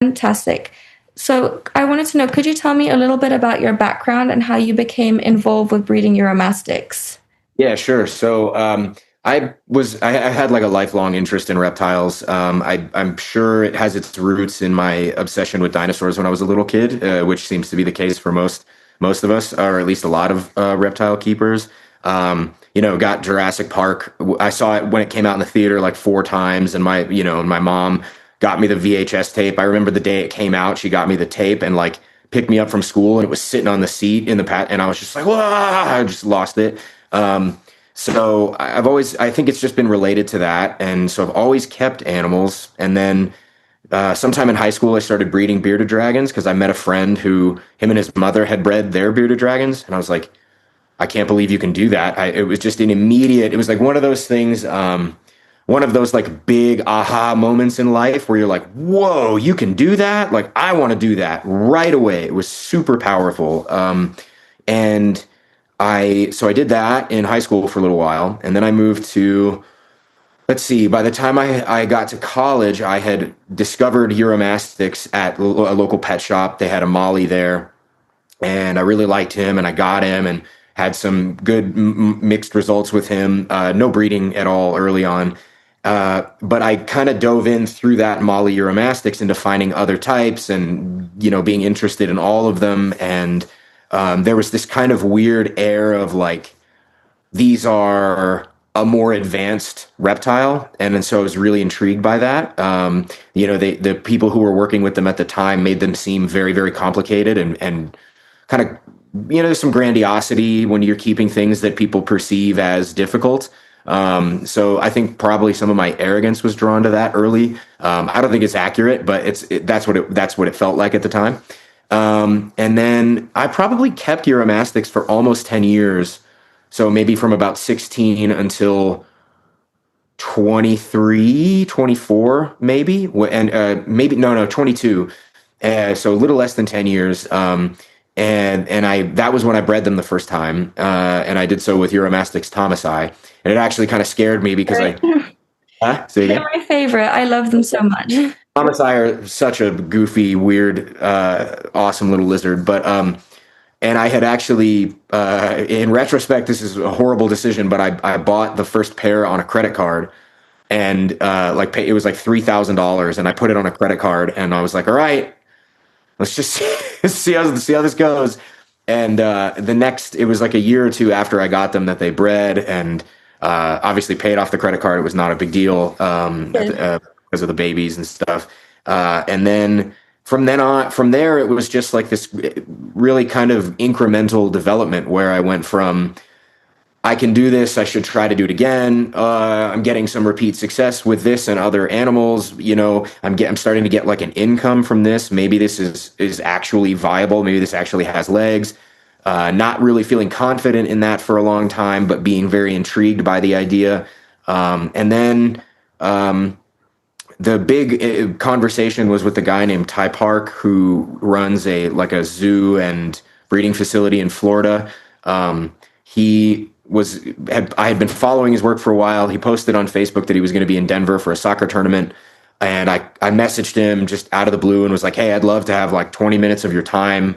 Fantastic. So I wanted to know, could you tell me a little bit about your background and how you became involved with breeding Uromastyx? Yeah, sure. So I had like a lifelong interest in reptiles. I'm sure it has its roots in my obsession with dinosaurs when I was a little kid, which seems to be the case for most of us, or at least a lot of reptile keepers. Got Jurassic Park. I saw it when it came out in the theater like four times, and my mom got me the VHS tape. I remember the day it came out, she got me the tape and like picked me up from school, and it was sitting on the seat in the and I was just like, wow, I just lost it. Um, so I think it's just been related to that. And so I've always kept animals. And then sometime in high school, I started breeding bearded dragons because I met a friend who, him and his mother had bred their bearded dragons. And I was like, I can't believe you can do that. It was just it was like one of those things, one of those like big aha moments in life where you're like, whoa, you can do that? Like, I want to do that right away. It was super powerful. And so I did that in high school for a little while, and then I moved to, let's see, by the time I got to college, I had discovered Uromastyx at a local pet shop. They had a Molly there, and I really liked him, and I got him and had some good mixed results with him. No breeding at all early on. But I kind of dove in through that Molly Uromastyx into finding other types and, being interested in all of them. And there was this kind of weird air of like, these are a more advanced reptile. And then so I was really intrigued by that. The people who were working with them at the time made them seem very, very complicated and kind of, there's some grandiosity when you're keeping things that people perceive as difficult. So I think probably some of my arrogance was drawn to that early. I don't think it's accurate, but that's what it felt like at the time. And then I probably kept Uromastyx for almost 10 years. So maybe from about 16 until 23, 24, maybe. And maybe, no, 22. So a little less than 10 years. That was when I bred them the first time. And I did so with Uromastyx thomasi. And it actually kind of scared me because say They're again? my favorite. I love them so much. Thomas and I are such a goofy, weird, awesome little lizard. But and I had actually, in retrospect, this is a horrible decision, but I bought the first pair on a credit card, and it was like $3,000, and I put it on a credit card, and I was like, all right, let's just see how this goes. And it was like a year or two after I got them that they bred, and obviously paid off the credit card. It was not a big deal because of the babies and stuff. And then from there, it was just like this really kind of incremental development where I went from, I can do this, I should try to do it again. I'm getting some repeat success with this and other animals. I'm starting to get like an income from this. Maybe this is actually viable. Maybe this actually has legs. Not really feeling confident in that for a long time, but being very intrigued by the idea. And then the big conversation was with a guy named Ty Park, who runs a zoo and breeding facility in Florida. I had been following his work for a while. He posted on Facebook that he was going to be in Denver for a soccer tournament. And I messaged him just out of the blue and was like, hey, I'd love to have like 20 minutes of your time,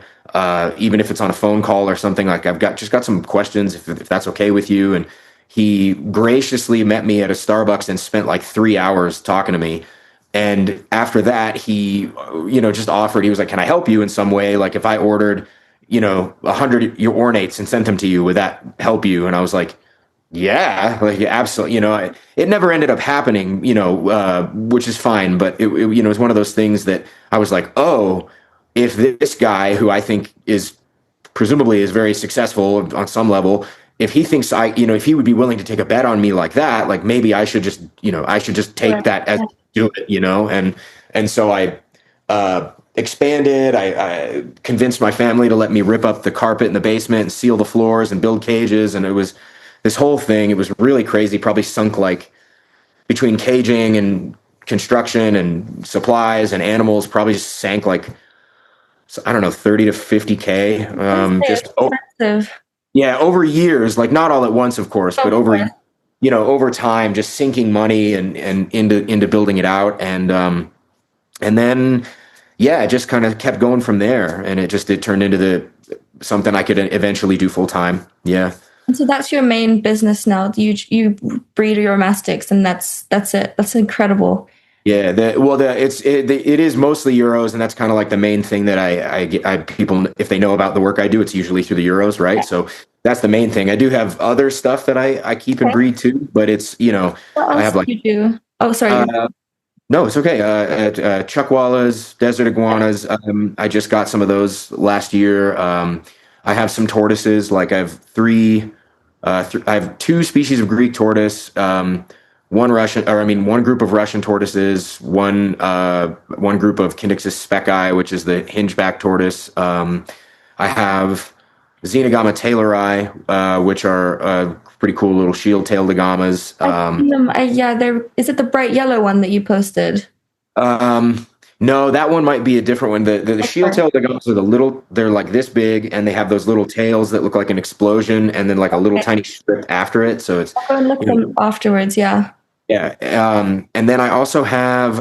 even if it's on a phone call or something. Like, I've got some questions if that's okay with you. And he graciously met me at a Starbucks and spent like 3 hours talking to me. And after that, he, just offered, he was like, can I help you in some way? Like, if I ordered, 100 your ornates and sent them to you, would that help you? And I was like, yeah, like, absolutely. It never ended up happening, which is fine. But it was one of those things that I was like, oh, if this guy, who I think presumably is very successful on some level, if he thinks if he would be willing to take a bet on me like that, like maybe I should just take that as do it, and so I expanded. I convinced my family to let me rip up the carpet in the basement and seal the floors and build cages, and it was this whole thing. It was really crazy. Probably sunk like between caging and construction and supplies and animals, probably just sank like, I don't know, 30 to 50K. Expensive. Yeah, over years, like not all at once, of course, but over time, just sinking money and into building it out. And then, yeah, it just kind of kept going from there, and it turned into the something I could eventually do full time. Yeah. And so that's your main business now. You breed your mastics, and that's it. That's incredible. Yeah, it is mostly euros, and that's kind of like the main thing that I get. People, if they know about the work I do, it's usually through the euros, right? So that's the main thing. I do have other stuff that I keep and Okay. breed too, but it's What I else have do like you do? Oh, sorry. uh, no, it's okay. Chuckwallas, desert iguanas. I just got some of those last year. I have some tortoises. Like I have three. I have two species of Greek tortoise. One group of Russian tortoises. One group of Kindixis specki, which is the hingeback tortoise. I have Xenogama taylori, which are pretty cool little shield-tailed agamas. I've seen them. Yeah, there is it the bright yellow one that you posted? Um, no, that one might be a different one. The Okay. shield-tailed agamas are they're like this big, and they have those little tails that look like an explosion, and then like a little Okay. tiny strip after it. So it's, I'll go and look you know, them afterwards. Yeah. yeah. And then I also have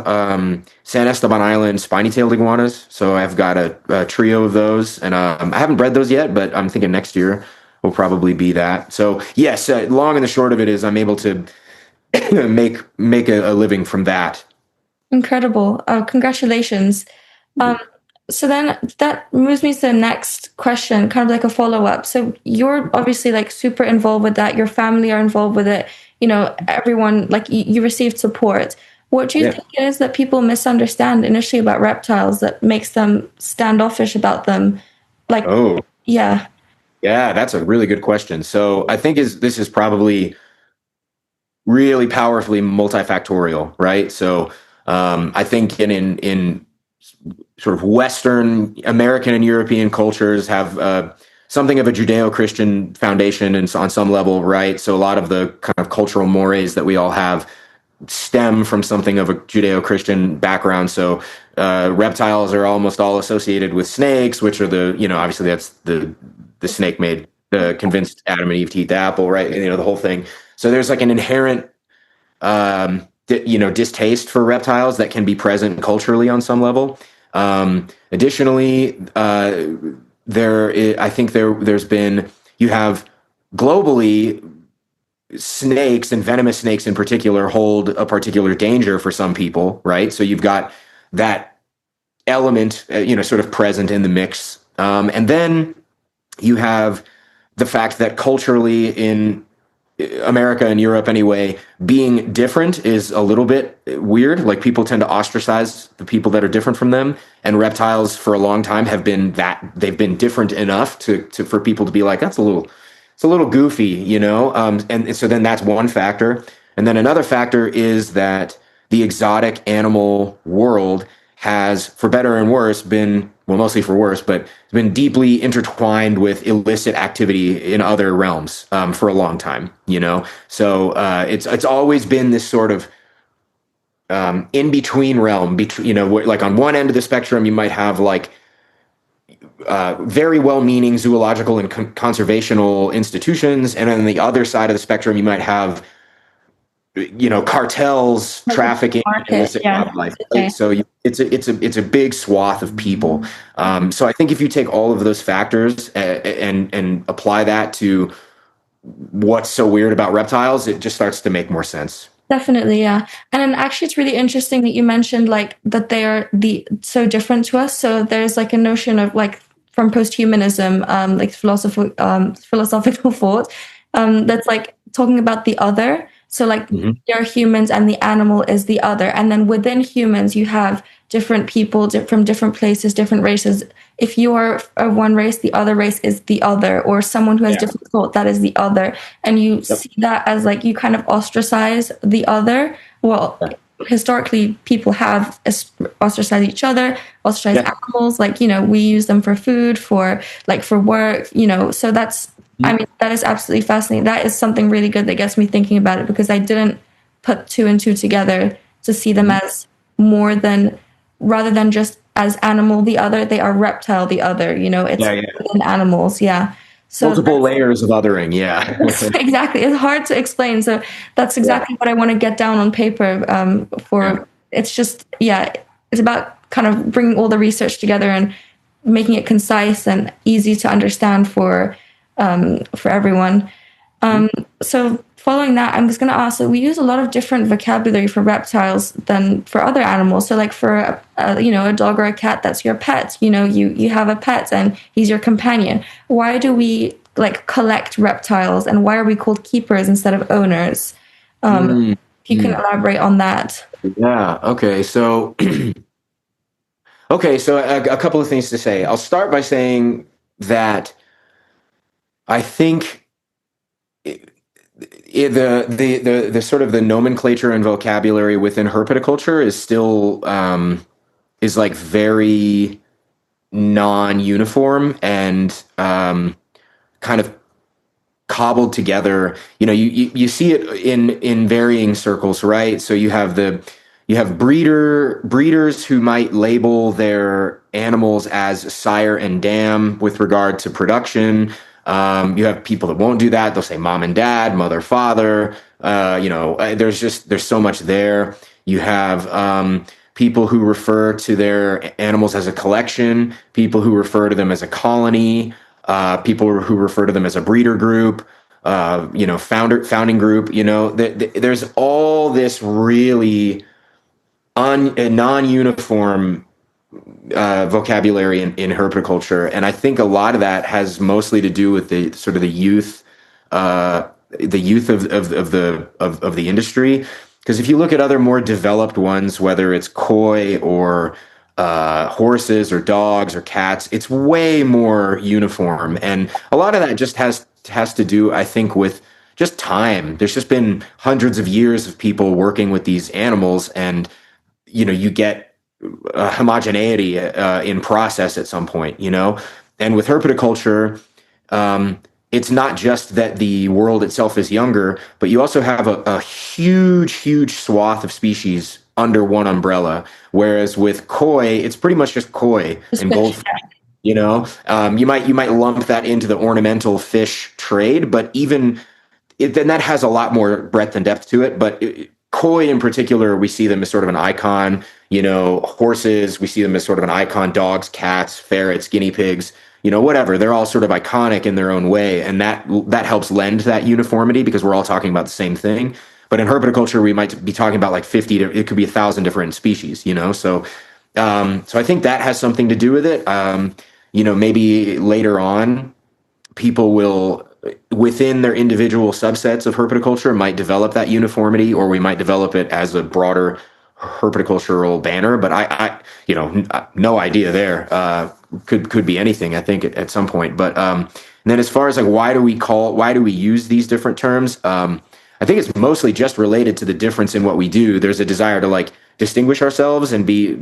San Esteban Island spiny-tailed iguanas. So I've got a trio of those, and I haven't bred those yet, but I'm thinking next year will probably be that. So yes, long and the short of it is I'm able to make a living from that. Incredible. Congratulations. Um, so then that moves me to the next question, kind of like a follow-up. So you're obviously like super involved with that. Your family are involved with it. Everyone like you received support. What do you Yeah. think it is that people misunderstand initially about reptiles that makes them standoffish about them? Like, Oh. yeah, Yeah, that's a really good question. So I think this is probably really powerfully multifactorial, right? So I think in sort of Western American and European cultures have something of a Judeo-Christian foundation, and on some level, right? So a lot of the kind of cultural mores that we all have stem from something of a Judeo-Christian background. So reptiles are almost all associated with snakes, which are obviously that's the snake made convinced Adam and Eve to eat the apple, right? The whole thing. So there's like an inherent distaste for reptiles that can be present culturally on some level. Additionally, I think there's been you have globally snakes and venomous snakes in particular hold a particular danger for some people, right? So you've got that element, sort of present in the mix. And then you have the fact that culturally in America and Europe anyway, being different is a little bit weird. Like people tend to ostracize the people that are different from them. And reptiles for a long time have been they've been different enough for people to be like, it's a little goofy, and so then that's one factor. And then another factor is that the exotic animal world has, for better and worse, been, well, mostly for worse, but been deeply intertwined with illicit activity in other realms for a long time. So it's always been this sort of in between realm. Between like on one end of the spectrum, you might have like very well-meaning zoological and conservational institutions, and on the other side of the spectrum, you might have cartels like the trafficking market. illicit Yeah. wildlife, Okay. right? So it's a big swath of people. So I think if you take all of those factors and apply that to what's so weird about reptiles, it just starts to make more sense. Definitely, yeah. And then actually it's really interesting that you mentioned like that they are the so different to us. So there's like a notion of like from posthumanism, like philosophical thought, that's like talking about the other. So like Mhm. there are humans and the animal is the other. And then within humans you have different people from different places, different races. If you are of one race, the other race is the other, or someone who has Yeah. different thought, that is the other. And you Yep. see that as like you kind of ostracize the other. Well, Yeah. historically, people have ostracized each other, ostracized Yeah. animals. Like, we use them for food, for work, so I Mhm. mean, that is absolutely fascinating. That is something really good that gets me thinking about it because I didn't put two and two together to see them Mhm. as more than rather than just as animal the other, they are reptile the other, it's Yeah. Yeah. within animals, yeah. So Multiple layers of othering. Yeah. exactly, it's hard to explain. So that's Yeah. exactly what I want to get down on paper Yeah. for it's just, yeah, it's about kind of bringing all the research together and making it concise and easy to understand for everyone. So following that, I'm just going to ask, so we use a lot of different vocabulary for reptiles than for other animals. So like for a dog or a cat, that's your pet. You have a pet and he's your companion. Why do we like collect reptiles, and why are we called keepers instead of owners? Mm, If you can mm. elaborate on that. Yeah. Okay. So, okay. So a couple of things to say. I'll start by saying that I think the sort of the nomenclature and vocabulary within herpetoculture is still is like very non-uniform and kind of cobbled together. You see it in varying circles, right? So you have breeders who might label their animals as sire and dam with regard to production. You have people that won't do that. They'll say mom and dad, mother, father. There's so much there. You have people who refer to their animals as a collection, people who refer to them as a colony, people who refer to them as a breeder group, founding group. There's all this really non-uniform vocabulary in herpetoculture, and I think a lot of that has mostly to do with the sort of the youth of the industry. Because if you look at other more developed ones, whether it's koi or horses or dogs or cats, it's way more uniform, and a lot of that just has to do, I think, with just time. There's just been hundreds of years of people working with these animals, and you get homogeneity in process at some point. And with herpetoculture, it's not just that the world itself is younger, but you also have a huge swath of species under one umbrella. Whereas with koi, it's pretty much just koi and goldfish. You might lump that into the ornamental fish trade, but then that has a lot more breadth and depth to it. But koi in particular, we see them as sort of an icon. Horses, we see them as sort of an icon. Dogs, cats, ferrets, guinea pigs, whatever. They're all sort of iconic in their own way, and that helps lend that uniformity because we're all talking about the same thing. But in herpetoculture, we might be talking about like 50 it could be 1,000 different species. So I think that has something to do with it. Maybe later on, people will, within their individual subsets of herpetoculture, might develop that uniformity, or we might develop it as a broader herpetocultural banner. But I no idea there. Could be anything, I think, at some point. But and then as far as like why do we use these different terms? I think it's mostly just related to the difference in what we do. There's a desire to like distinguish ourselves and be,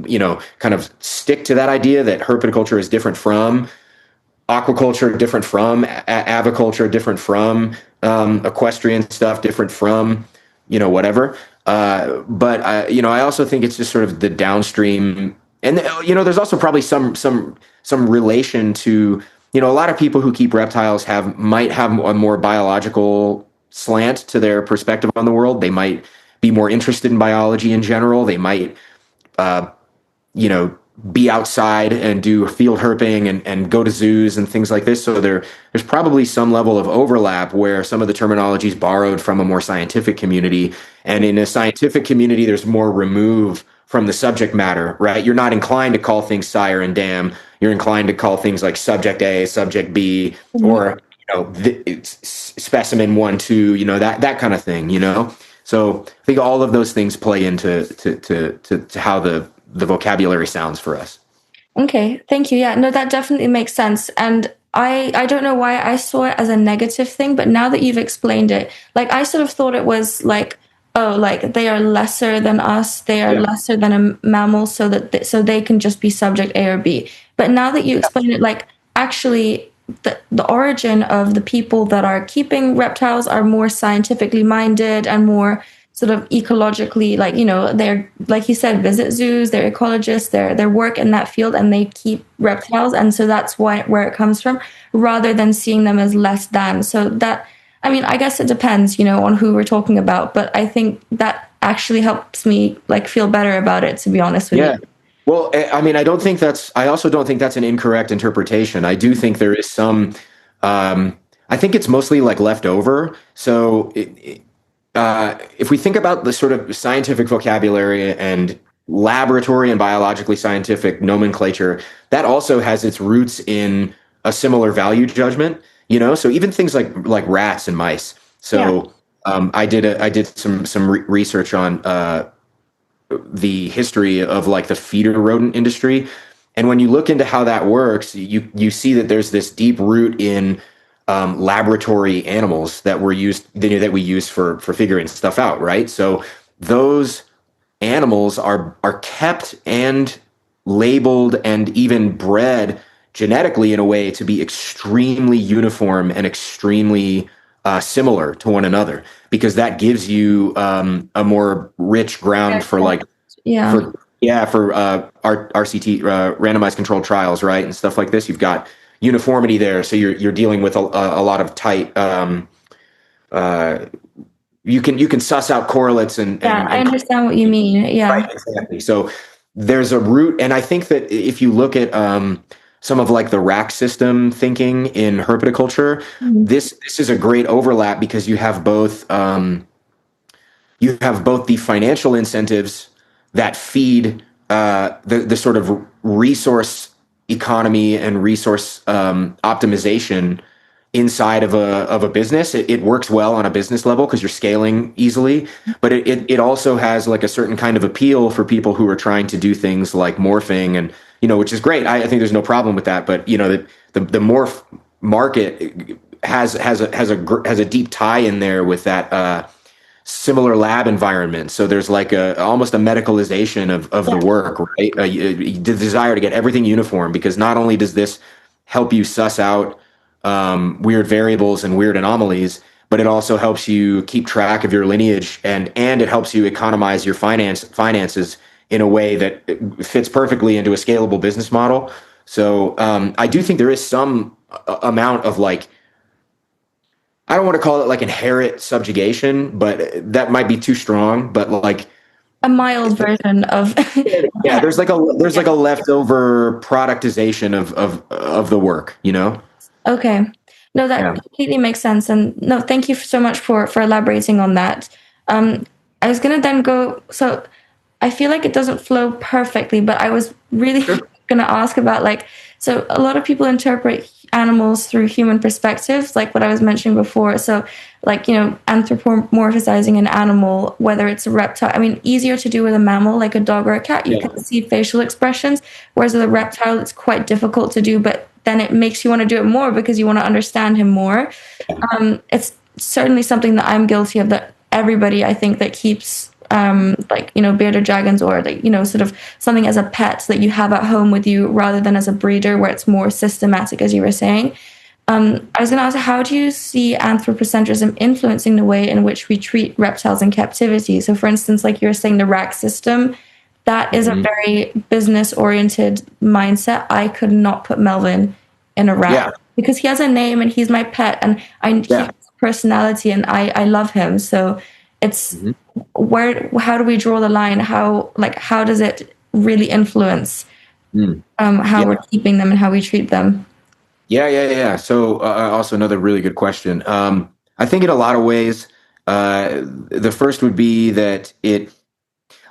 kind of stick to that idea that herpetoculture is different from aquaculture, different from aviculture, different from equestrian stuff, different from, whatever. But I also think it's just sort of the downstream, and there's also probably some relation to, a lot of people who keep reptiles might have a more biological slant to their perspective on the world. They might be more interested in biology in general. They might, be outside and do field herping and go to zoos and things like this. So there's probably some level of overlap where some of the terminology is borrowed from a more scientific community. And in a scientific community, there's more remove from the subject matter, right? You're not inclined to call things sire and dam. You're inclined to call things like subject A, subject B, or specimen 1, 2, that kind of thing. So I think all of those things play into to how the vocabulary sounds for us. Okay, thank you. Yeah, no, that definitely makes sense. And I don't know why I saw it as a negative thing, but now that you've explained it, like I sort of thought it was like, oh, like they are lesser than us, they are lesser than a mammal, so they can just be subject A or B. But now that you explain it, like actually the origin of the people that are keeping reptiles are more scientifically minded and more sort of ecologically, like, they're, like you said, visit zoos, they're ecologists, they work in that field and they keep reptiles. And so that's where it comes from, rather than seeing them as less than. So that, I mean, I guess it depends, on who we're talking about, but I think that actually helps me like feel better about it, to be honest with you. Well, I mean, I also don't think that's an incorrect interpretation. I do think there is some, I think it's mostly like left over. So if we think about the sort of scientific vocabulary and laboratory and biologically scientific nomenclature, that also has its roots in a similar value judgment, you know? So even things like rats and mice. Yeah. So I did some research on the history of like the feeder rodent industry. And when you look into how that works, you see that there's this deep root in laboratory animals that were used that we use for figuring stuff out, right? So those animals are kept and labeled and even bred genetically in a way to be extremely uniform and extremely similar to one another, because that gives you a more rich ground for like Yeah. for yeah for RCT randomized controlled trials, right, and stuff like this. You've got uniformity there, so you're dealing with a lot of tight. Uh, you can suss out correlates Yeah, I and understand what you mean. Yeah. right, exactly. So there's a root, and I think that if you look at some of like the rack system thinking in herpetoculture, Mhm. this is a great overlap because you have both the financial incentives that feed the sort of resource economy and resource optimization inside of a business. It works well on a business level because you're scaling easily, but it also has like a certain kind of appeal for people who are trying to do things like morphing, and which is great. I think there's no problem with that, but the morph market has a deep tie in there with that similar lab environment. So there's like a almost a medicalization of the work, right? The desire to get everything uniform, because not only does this help you suss out weird variables and weird anomalies, but it also helps you keep track of your lineage, and it helps you economize your finances in a way that fits perfectly into a scalable business model. So I do think there is some amount of like, I don't want to call it like inherent subjugation, but that might be too strong. But like, A mild version of yeah, there's like a leftover productization of the work, you know? Okay. No, that Yeah. completely makes sense. And no, thank you so much for elaborating on that. I was gonna then go, so I feel like it doesn't flow perfectly, but I was really Sure. gonna ask about like, so a lot of people interpret animals through human perspectives, like what I was mentioning before. So like, anthropomorphizing an animal, whether it's a reptile, I mean, easier to do with a mammal like a dog or a cat, you Yeah. can see facial expressions, whereas with a reptile, it's quite difficult to do, but then it makes you want to do it more because you want to understand him more. It's certainly something that I'm guilty of, that everybody I think that keeps like bearded dragons, or like sort of something as a pet that you have at home with you rather than as a breeder where it's more systematic, as you were saying. I was going to ask, how do you see anthropocentrism influencing the way in which we treat reptiles in captivity? So for instance, like you were saying, the rack system, that is a Mhm. very business oriented mindset. I could not put Melvin in a rack Yeah. because he has a name and he's my pet, and he Yeah. has personality, and I love him. So it's, Mhm. how do we draw the line? How does it really influence Mm. how Yeah. we're keeping them and how we treat them? Yeah. So also another really good question. I think in a lot of ways, the first would be that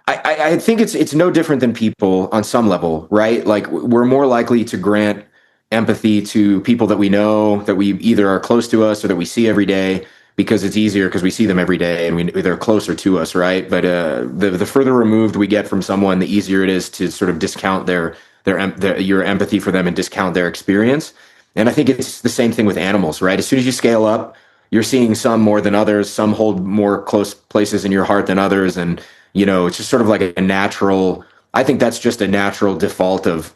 I think it's no different than people on some level, right? Like we're more likely to grant empathy to people that we know, that we either are close to us or that we see every day, because it's easier because we see them every day and they're closer to us, right? But the further removed we get from someone, the easier it is to sort of discount your empathy for them and discount their experience. And I think it's the same thing with animals, right? As soon as you scale up, you're seeing some more than others. Some hold more close places in your heart than others, and it's just sort of like a natural. I think that's just a natural default of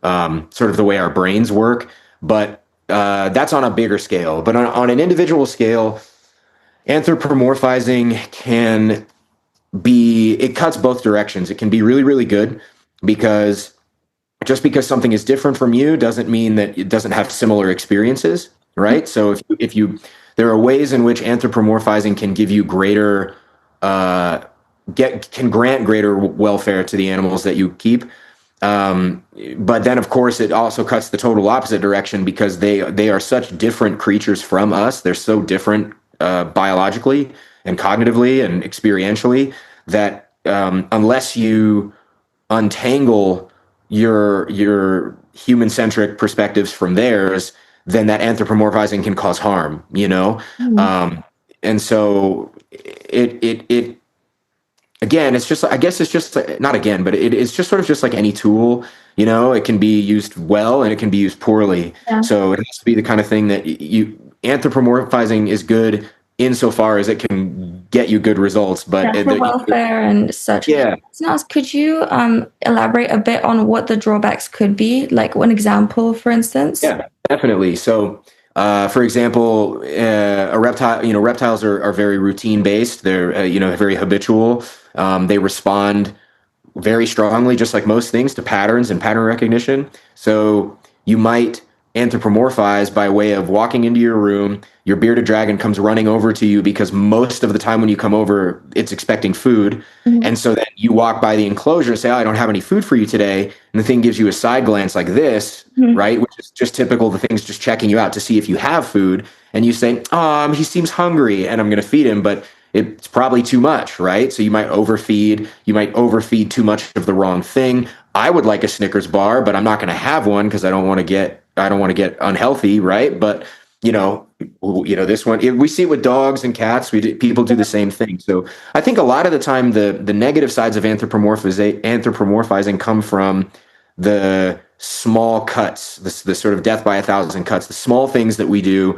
sort of the way our brains work. But that's on a bigger scale. But on an individual scale, anthropomorphizing it cuts both directions. It can be really, really good, because just because something is different from you doesn't mean that it doesn't have similar experiences, right? So there are ways in which anthropomorphizing can give you greater can grant greater welfare to the animals that you keep. But then, of course, it also cuts the total opposite direction because they are such different creatures from us. They're so different biologically and cognitively and experientially that unless you untangle your human centric perspectives from theirs, then that anthropomorphizing can cause harm. Mhm. And so it again, it's just, I guess it's just not again, but it's just sort of just like any tool. It can be used well and it can be used poorly. Yeah. So it has to be the kind of thing that you anthropomorphizing is good insofar as it can get you good results. But Yeah, for welfare and such. yeah, So now, could you elaborate a bit on what the drawbacks could be? Like one example, for instance? yeah, definitely. So, for example, a reptile, reptiles are very routine based. They're, very habitual. They respond very strongly, just like most things, to patterns and pattern recognition. So you might anthropomorphize by way of walking into your room. Your bearded dragon comes running over to you because most of the time when you come over, it's expecting food. Mhm. And so then you walk by the enclosure and say, "Oh, I don't have any food for you today." And the thing gives you a side glance like this, Mhm. right? Which is just typical. The thing's just checking you out to see if you have food. And you say, "Oh, he seems hungry and I'm going to feed him." But it's probably too much, right? So you might overfeed. You might overfeed too much of the wrong thing. I would like a Snickers bar, but I'm not going to have one because I don't want to get unhealthy, right? But this one we see it with dogs and cats. People do the same thing. So I think a lot of the time the negative sides of anthropomorphizing come from the small cuts, the sort of death by a thousand cuts, the small things that we do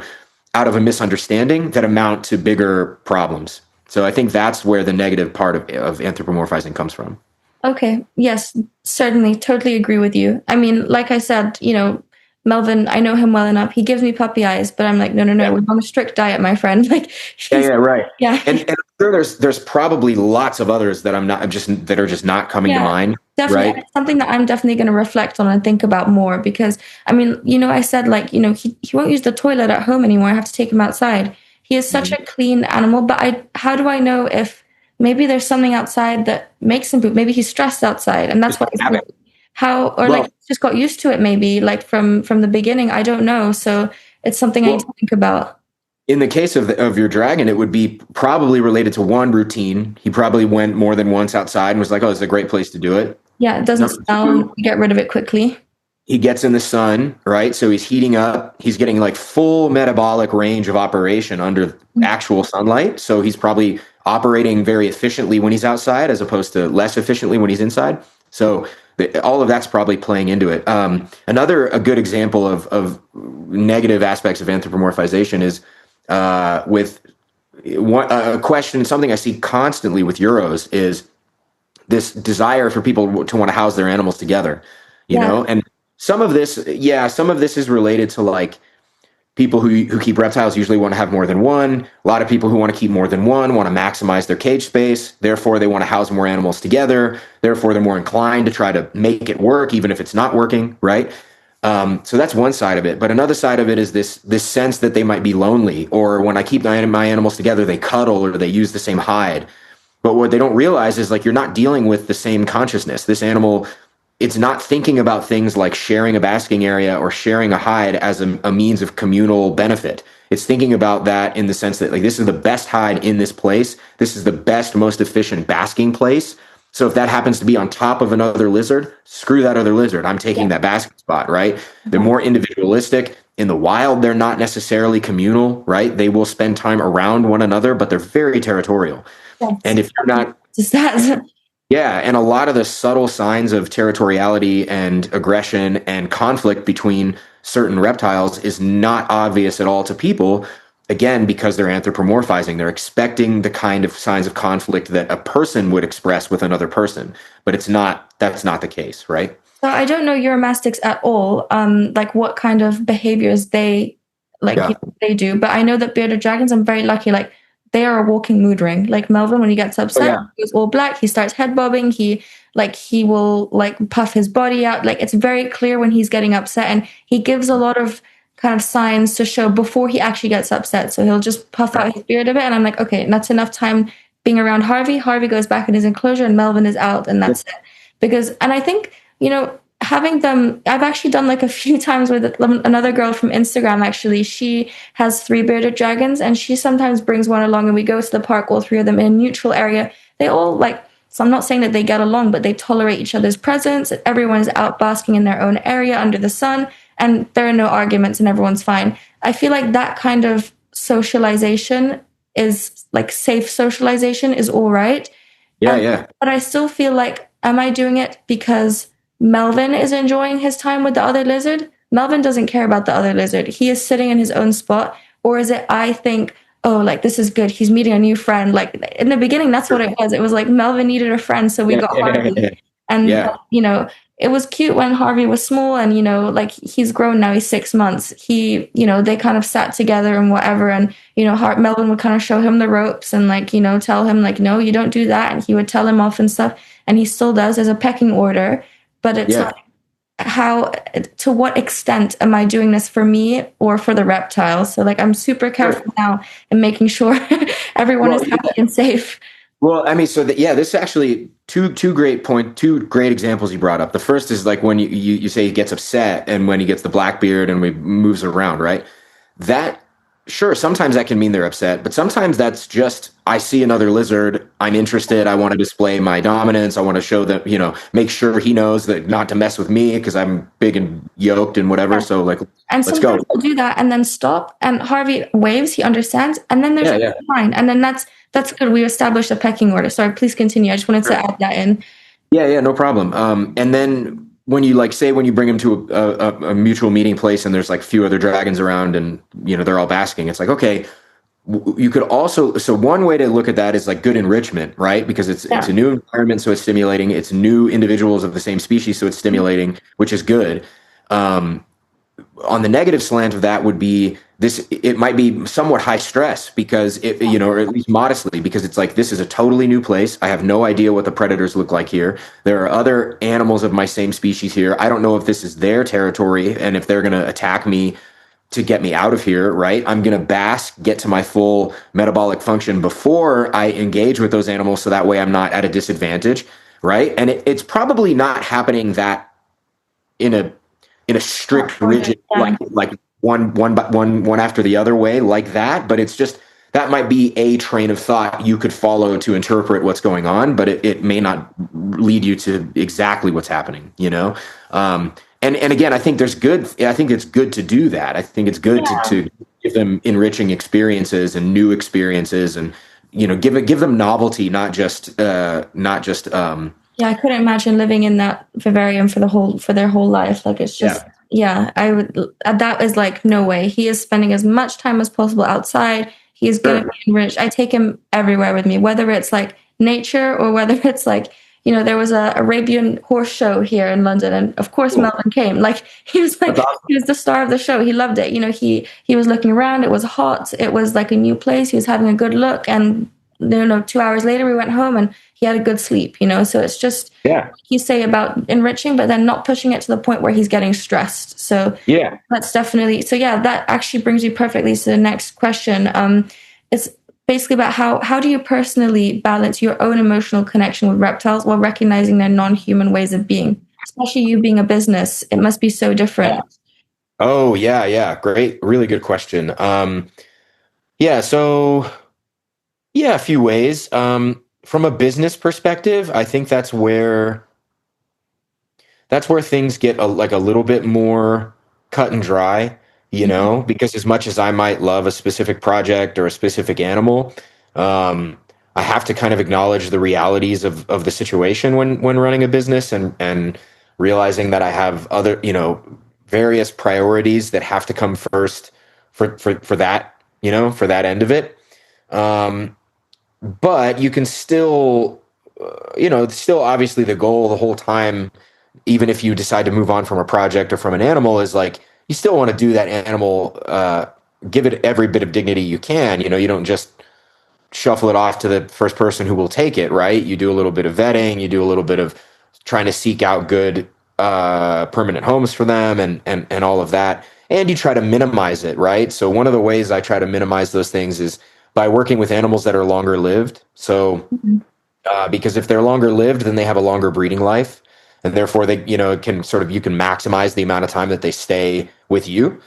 out of a misunderstanding that amount to bigger problems. So I think that's where the negative part of anthropomorphizing comes from. Okay. Yes, certainly. Totally agree with you. I mean, like I said, Melvin, I know him well enough. He gives me puppy eyes, but I'm like, no, no, Yeah, no. We're on a strict diet, my friend. Like, yeah, he's, yeah, right. yeah, And I'm sure there's probably lots of others that I'm just that are just not coming to yeah, mind, definitely. And right? it's something that I'm definitely going to reflect on and think about more because, I mean, I said, like, he won't use the toilet at home anymore. I have to take him outside. He is such Mhm. a clean animal, but how do I know if maybe there's something outside that makes him poop? Maybe he's stressed outside and that's Just why he's habit. pooping. How, or like Well, just got used to it maybe, like from the beginning. I don't know. So it's something I need to well, think about. in the case of your dragon, it would be probably related to one routine. He probably went more than once outside and was like, "Oh, it's a great place to do it." Yeah, it doesn't Number smell. two, You get rid of it quickly. he gets in the sun, right? So he's heating up. He's getting like full metabolic range of operation under actual sunlight. So he's probably operating very efficiently when he's outside as opposed to less efficiently when he's inside. So all of that's probably playing into it. A good example of negative aspects of anthropomorphization is with a question, something I see constantly with Euros is this desire for people to want to house their animals together, Yeah. and some of this is related to like people who keep reptiles usually want to have more than one. A lot of people who want to keep more than one want to maximize their cage space. Therefore, they want to house more animals together. Therefore, they're more inclined to try to make it work, even if it's not working, right? So that's one side of it. But another side of it is this sense that they might be lonely, or when I keep my animals together, they cuddle or they use the same hide. But what they don't realize is like you're not dealing with the same consciousness. This animal, it's not thinking about things like sharing a basking area or sharing a hide as a means of communal benefit. It's thinking about that in the sense that like this is the best hide in this place. This is the best, most efficient basking place. So if that happens to be on top of another lizard, screw that other lizard. I'm taking Yeah. that basking spot, right? They're Uh-huh. more individualistic. In the wild, they're not necessarily communal, right? They will spend time around one another, but they're very territorial. And Yes. if you're not, Just that. yeah, and a lot of the subtle signs of territoriality and aggression and conflict between certain reptiles is not obvious at all to people. Again, because they're anthropomorphizing, they're expecting the kind of signs of conflict that a person would express with another person, but that's not the case, right? So I don't know Uromastyx at all. Like what kind of behaviors they Yeah. they do, but I know that bearded dragons. I'm very lucky. Like they are a walking mood ring. Like Melvin, when he gets Oh upset, yeah. he goes all black. He starts head bobbing. He will like puff his body out. Like it's very clear when he's getting upset, and he gives a lot of kind of signs to show before he actually gets upset. So he'll just puff out his beard a bit, and I'm like, okay, that's enough time being around Harvey. Harvey goes back in his enclosure and Melvin is out, and that's it. Because, and I think, having them, I've actually done like a few times with another girl from Instagram, actually. She has three bearded dragons and she sometimes brings one along and we go to the park, all three of them in a neutral area. They all like, so I'm not saying that they get along, but they tolerate each other's presence. Everyone is out basking in their own area under the sun, and there are no arguments and everyone's fine. I feel like that kind of socialization is like safe socialization is all right. Yeah, yeah. But I still feel like, am I doing it because Melvin is enjoying his time with the other lizard? Melvin doesn't care about the other lizard. He is sitting in his own spot. Or is it, I think, oh, like this is good. He's meeting a new friend. Like in the beginning, that's what it was. It was like Melvin needed a friend, so we Yeah, got yeah, yeah. Harvey. And, Yeah. it was cute when Harvey was small and, like he's grown now, he's 6 months. They kind of sat together and whatever. And, Melvin would kind of show him the ropes and like, tell him like, no, you don't do that. And he would tell him off and stuff. And he still does as a pecking order. But it's Yeah. like, to what extent am I doing this for me or for the reptiles? So like, I'm super careful now in making sure everyone Well, is happy and safe. Well, I mean, so that yeah, this is actually two great examples you brought up. The first is like when you say he gets upset and when he gets the black beard and we moves around, right? That sure, sometimes that can mean they're upset, but sometimes that's just I see another lizard, I'm interested, I want to display my dominance, I want to show that, make sure he knows that not to mess with me because I'm big and yoked and whatever. So like And let's go. sometimes he'll do that and then stop. And Harvey waves, he understands, and then there's Yeah, yeah. fine. And then that's good. We established a pecking order. Sorry, please continue. I just wanted to add that in. Yeah, yeah, no problem. And then when you like say when you bring him to a mutual meeting place and there's like a few other dragons around and they're all basking, it's like okay, you could also so one way to look at that is like good enrichment, right? Because it's a new environment, so it's stimulating. It's new individuals of the same species, so it's stimulating, which is good. On the negative slant of that would be this it might be somewhat high stress because or at least modestly because it's like this is a totally new place. I have no idea what the predators look like here. There are other animals of my same species here. I don't know if this is their territory and if they're going to attack me to get me out of here, right? I'm going to bask, get to my full metabolic function before I engage with those animals so that way I'm not at a disadvantage, right? And it's probably not happening that in a strict, rigid, like one after the other way like that. But it's just that might be a train of thought you could follow to interpret what's going on, but it may not lead you to exactly what's happening, And again, I think it's good to do that. I think it's good to give them enriching experiences and new experiences and give them novelty, not just Yeah, I couldn't imagine living in that vivarium for their whole life. Like it's just I would that is like no way. He is spending as much time as possible outside. He is going to be enriched. I take him everywhere with me, whether it's like nature or whether it's like, there was a Arabian horse show here in London, and of course Melvin came. Like he was he was the star of the show. He loved it. He was looking around. It was hot. It was like a new place. He was having a good look, and 2 hours later we went home and he had a good sleep. So it's just you say about enriching, but then not pushing it to the point where he's getting stressed. So that's definitely that actually brings me perfectly to the next question. It's basically about how do you personally balance your own emotional connection with reptiles while recognizing their non-human ways of being, especially you being a business. It must be so different. Oh yeah, great, really good question. A few ways. From a business perspective, I think that's where things get a little bit more cut and dry, because as much as I might love a specific project or a specific animal, I have to kind of acknowledge the realities of the situation when running a business and realizing that I have other, various priorities that have to come first for that, for that end of it. But you can still, still obviously the goal the whole time, even if you decide to move on from a project or from an animal, is like you still want to do that animal, give it every bit of dignity you can. You don't just shuffle it off to the first person who will take it, right? You do a little bit of vetting, you do a little bit of trying to seek out good permanent homes for them and all of that. And you try to minimize it, right? So one of the ways I try to minimize those things is by working with animals that are longer lived. So Mhm. because if they're longer lived, then they have a longer breeding life, and therefore they, it can sort of, you can maximize the amount of time that they stay with you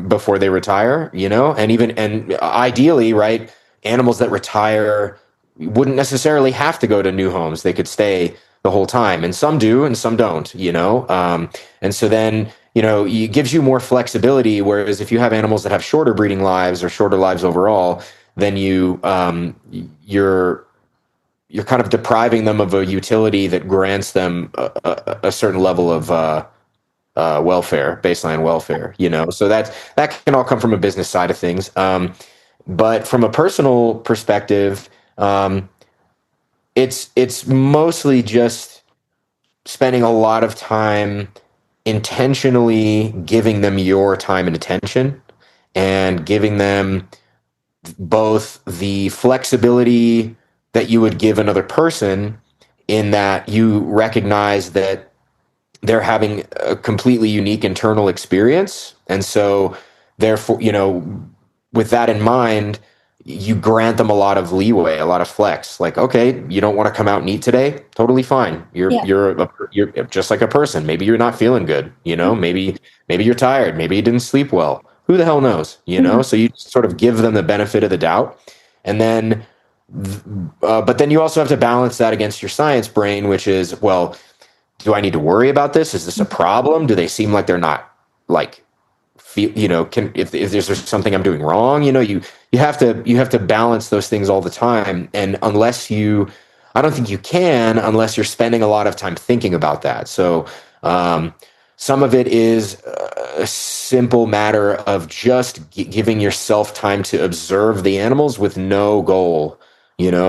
before they retire. And ideally, right, animals that retire wouldn't necessarily have to go to new homes; they could stay the whole time, and some do, and some don't. And so then it gives you more flexibility. Whereas if you have animals that have shorter breeding lives or shorter lives overall, then you're kind of depriving them of a utility that grants them a certain level of welfare, baseline welfare. So that can all come from a business side of things. But from a personal perspective, it's mostly just spending a lot of time intentionally giving them your time and attention, and giving them both the flexibility that you would give another person, in that you recognize that they're having a completely unique internal experience. And so, therefore, with that in mind, you grant them a lot of leeway, a lot of flex. Like, okay, you don't want to come out and eat today? Totally fine. Yeah. You're just like a person. Maybe you're not feeling good. Maybe you're tired. Maybe you didn't sleep well. Who the hell knows? Mhm. So you sort of give them the benefit of the doubt, and then, but then you also have to balance that against your science brain, which is, well, do I need to worry about this? Is this a problem? Do they seem like they're not, like, feel, can, if there's something I'm doing wrong, you have to balance those things all the time. And I don't think you can, unless you're spending a lot of time thinking about that. So, some of it is a simple matter of just giving yourself time to observe the animals with no goal,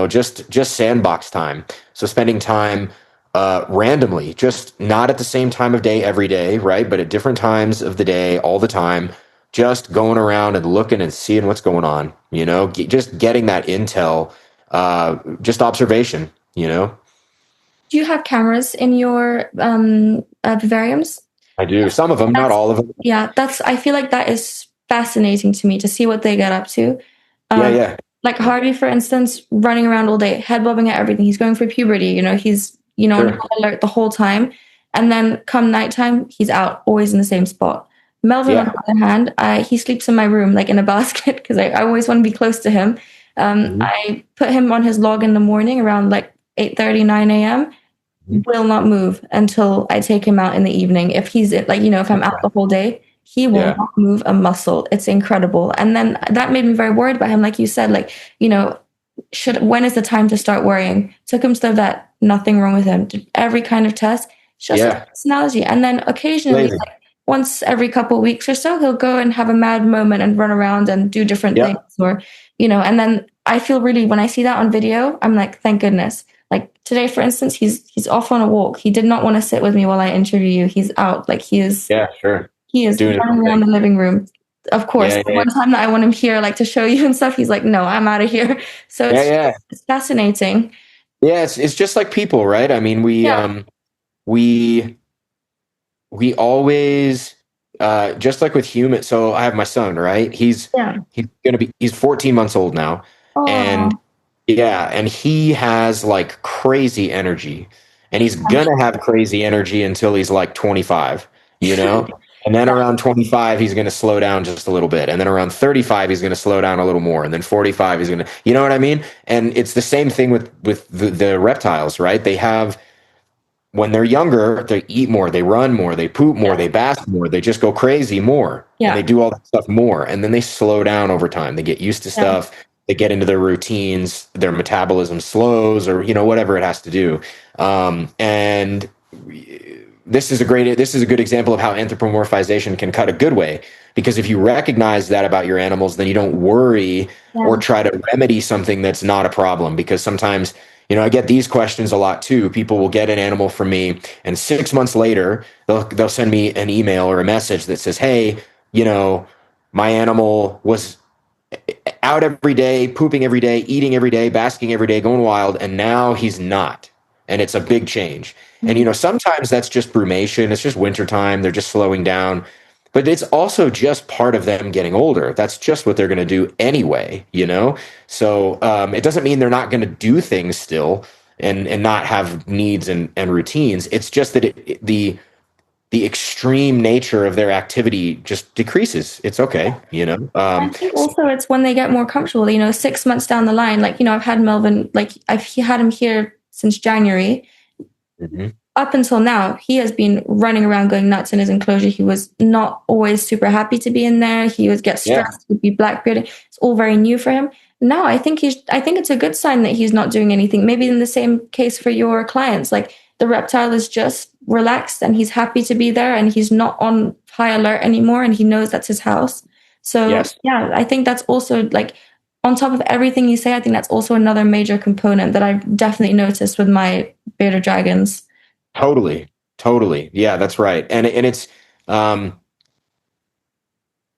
just sandbox time. So spending time randomly, just not at the same time of day every day, right? But at different times of the day, all the time, just going around and looking and seeing what's going on, just getting that intel, just observation. Do you have cameras in your vivariums? I do. Some of them, not That's all of them. Yeah, I feel like that is fascinating to me to see what they get up to. Yeah, Um, yeah. like Harvey, for instance, running around all day, head bobbing at everything. He's going for puberty, he's, on Sure. high alert the whole time. And then come nighttime, he's out, always in the same spot. Melvin, on Yeah. the other hand, he sleeps in my room, like in a basket, because I always want to be close to him. Mhm. I put him on his log in the morning around like 8:30, 9 a.m. Mhm. Will not move until I take him out in the evening. If he's like, if I'm out the whole day, he will Yeah. not move a muscle. It's incredible. And then that made me very worried about him. Like you said, like, when is the time to start worrying? Took him to the vet, nothing wrong with him. Did every kind of test. It's just his Yeah. personality. And then occasionally, Amazing. like once every couple of weeks or so, he'll go and have a mad moment and run around and do different things. Yeah. Or, and then I feel really, when I see that on video, I'm like, thank goodness. Like today, for instance, he's off on a walk. He did not want to sit with me while I interview you. He's out. Like Yeah. Sure. he is Doing his running own around thing. the living room. Of course, Yeah. the Yeah. one time that I want him here, like to show you and stuff, he's like, no, I'm out of here. So Yeah. Yeah. it's fascinating. Yeah. It's just like people, right? I mean, Yeah, we we always, just like with humans. So I have my son, right? yeah. He's 14 months old now, and Oh, yeah, and he has like crazy energy, and he's gonna have crazy energy until he's like 25, you know? And then around 25, he's gonna slow down just a little bit. And then around 35, he's gonna slow down a little more. And then 45, he's gonna, you know what I mean? And it's the same thing with the reptiles, right? They have, when they're younger, they eat more, they run more, they poop more, they bath more, they just go crazy more, and they yeah, do all that stuff more. And then they slow down over time. They get used to yeah. stuff, they get into their routines, their metabolism slows, or whatever it has to do. And this is a good example of how anthropomorphization can cut a good way, because if you recognize that about your animals, then you don't worry or Yeah. try to remedy something that's not a problem. Because sometimes, I get these questions a lot too. People will get an animal from me, and 6 months later, they'll send me an email or a message that says, "Hey, my animal was out every day, pooping every day, eating every day, basking every day, going wild, and now he's not. And it's a big change." And Mhm. sometimes that's just brumation. It's just wintertime. They're just slowing down. but it's also just part of them getting older. That's just what they're going to do anyway, you know? So it doesn't mean they're not going to do things still and not have needs and routines. It's just that the extreme nature of their activity just decreases. It's okay, you know? I think also it's when they get more comfortable, 6 months down the line, like, I've had Melvin, like I've had him here since January. Mhm. Up until now, he has been running around going nuts in his enclosure. He was not always super happy to be in there. He would get Yeah. stressed, he'd be blackbearded. It's all very new for him. Now I think it's a good sign that he's not doing anything. Maybe in the same case for your clients, like the reptile is just relaxed and he's happy to be there and he's not on high alert anymore and he knows that's his house. So Yes. yeah, I think that's also like on top of everything you say, I think that's also another major component that I've definitely noticed with my bearded dragons. Totally. Totally. Yeah, that's right. And it's um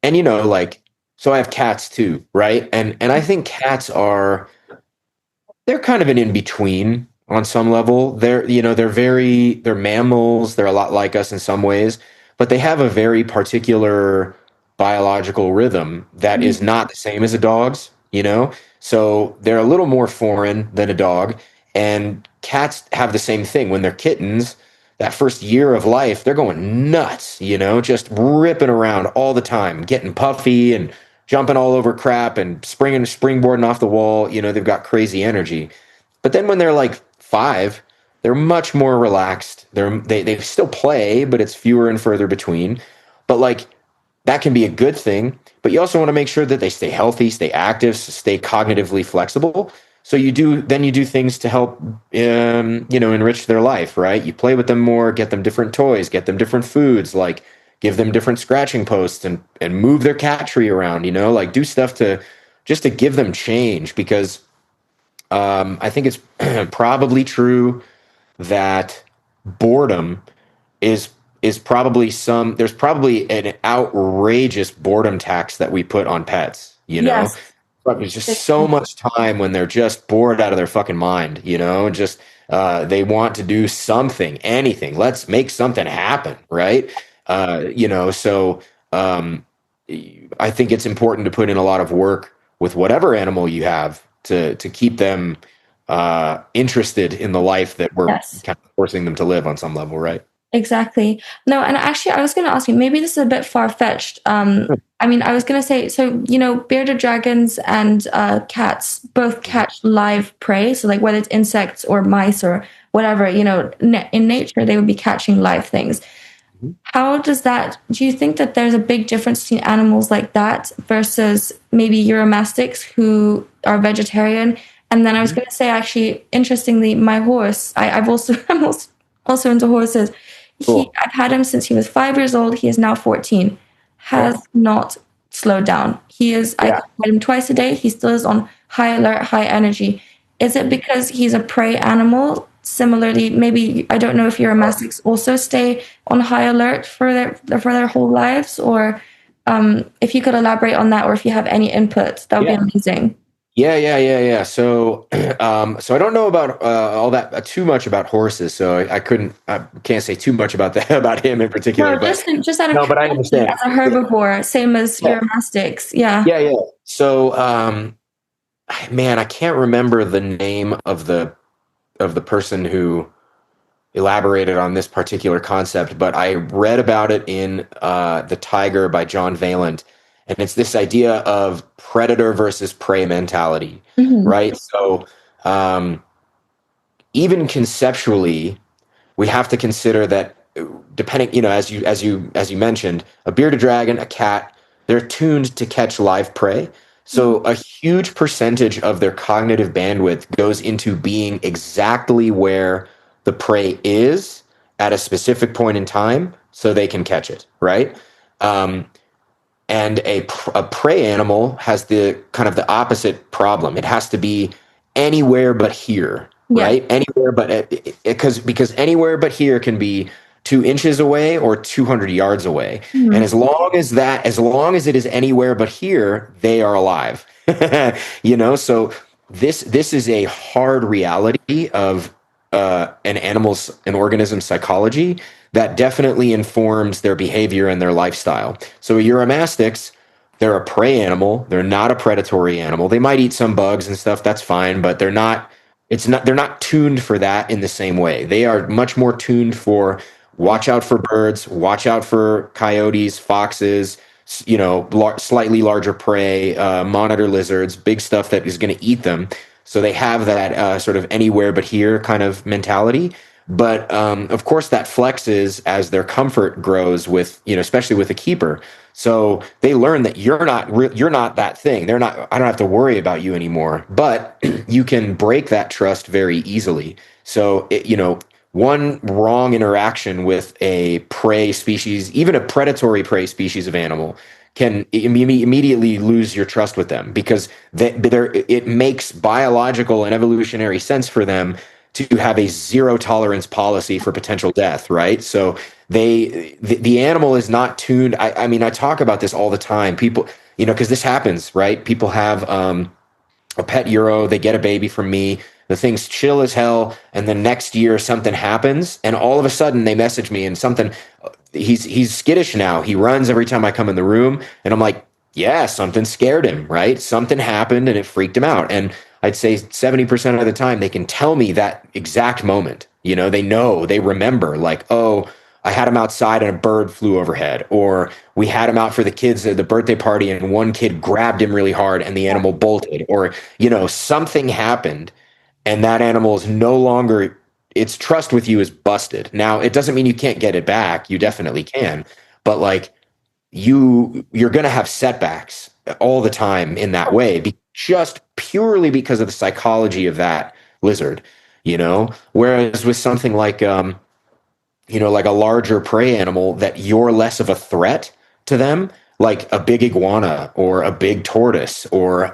and like, so I have cats too, right? And I think cats are, they're kind of an in between on some level. They're mammals. They're a lot like us in some ways, but they have a very particular biological rhythm that is not the same as a dog's, you know? So they're a little more foreign than a dog. And cats have the same thing. When they're kittens, that first year of life, they're going nuts, just ripping around all the time, getting puffy and jumping all over crap and springboarding off the wall. They've got crazy energy. But then when they're like 5, they're much more relaxed. They still play, but it's fewer and further between. But like, that can be a good thing. But you also want to make sure that they stay healthy, stay active, stay cognitively flexible. So you do things to help, enrich their life, right? You play with them more, get them different toys, get them different foods, like give them different scratching posts and move their cat tree around, like do stuff to just to give them change, because I think it's probably true that boredom is is probably there's probably an outrageous boredom tax that we put on pets, Yes. but there's just so much time when they're just bored out of their fucking mind, just they want to do something, anything. Let's make something happen, right? So um, I think it's important to put in a lot of work with whatever animal you have to keep them interested in the life that we're Yes. kind of forcing them to live on some level, right? Exactly. No, and actually, I was going to ask you, maybe this is a bit far-fetched. I mean, I was going to say, so, bearded dragons and cats both catch live prey. So, like, whether it's insects or mice or whatever, in nature, they would be catching live things. Mhm. Do you think that there's a big difference between animals like that versus maybe Euromastics who are vegetarian? And then I was Mhm. going to say, actually, interestingly, my horse, I'm also into horses. Cool. I've had him since he was 5 years old. He is now 14. Okay. Has not slowed down. I Yeah. feed him twice a day. He still is on high alert, high energy. Is it because he's a prey animal? Similarly, maybe I don't know if your mastics also stay on high alert for their whole lives, or if you could elaborate on that, or if you have any input, that would be Yeah. amazing. Yeah. So, so I don't know about all that too much about horses. So I can't say too much about that about him in particular. No, But just out of no, but I curiosity, understand. as a herbivore, same as Yeah, your mastics, yeah. yeah. So, man, I can't remember the name of the person who elaborated on this particular concept, but I read about it in The Tiger by John Vaillant. And it's this idea of predator versus prey mentality, Mhm. right? So um, even conceptually, we have to consider that depending, as you mentioned, a bearded dragon, a cat, they're tuned to catch live prey. So a huge percentage of their cognitive bandwidth goes into being exactly where the prey is at a specific point in time so they can catch it, right? Um, and a prey animal has the kind of the opposite problem. It has to be anywhere but here, Yeah. right? Anywhere but because anywhere but here can be 2 inches away or 200 yards away. And Mhm. as long as it is anywhere but here, they are alive. So this is a hard reality of an organism's psychology, that definitely informs their behavior and their lifestyle. So Uromastyx, they're a prey animal. They're not a predatory animal. They might eat some bugs and stuff. That's fine, but they're not. It's not. They're not tuned for that in the same way. They are much more tuned for watch out for birds, watch out for coyotes, foxes. Slightly larger prey, monitor lizards, big stuff that is going to eat them. So they have that sort of anywhere but here kind of mentality. But of course, that flexes as their comfort grows with, especially with a keeper. So they learn that you're not that thing. They're not. I don't have to worry about you anymore. But you can break that trust very easily. So one wrong interaction with a prey species, even a predatory prey species of animal, can immediately lose your trust with them because it makes biological and evolutionary sense for them to have a zero tolerance policy for potential death, right? So the animal is not tuned. I mean, I talk about this all the time. People, because this happens, right? People have a pet Euro, they get a baby from me, the thing's chill as hell, and then next year something happens, and all of a sudden they message me and something. He's skittish now. He runs every time I come in the room, and I'm like, yeah, something scared him, right? Something happened and it freaked him out. And I'd say 70% of the time they can tell me that exact moment. They remember, like, oh, I had him outside and a bird flew overhead, or we had him out for the kids at the birthday party and one kid grabbed him really hard and the animal bolted, or something happened and that animal is no longer, its trust with you is busted. Now, it doesn't mean you can't get it back. You definitely can. But like you're going to have setbacks all the time in that way, just purely because of the psychology of that lizard, whereas with something like, like a larger prey animal that you're less of a threat to them, like a big iguana or a big tortoise or,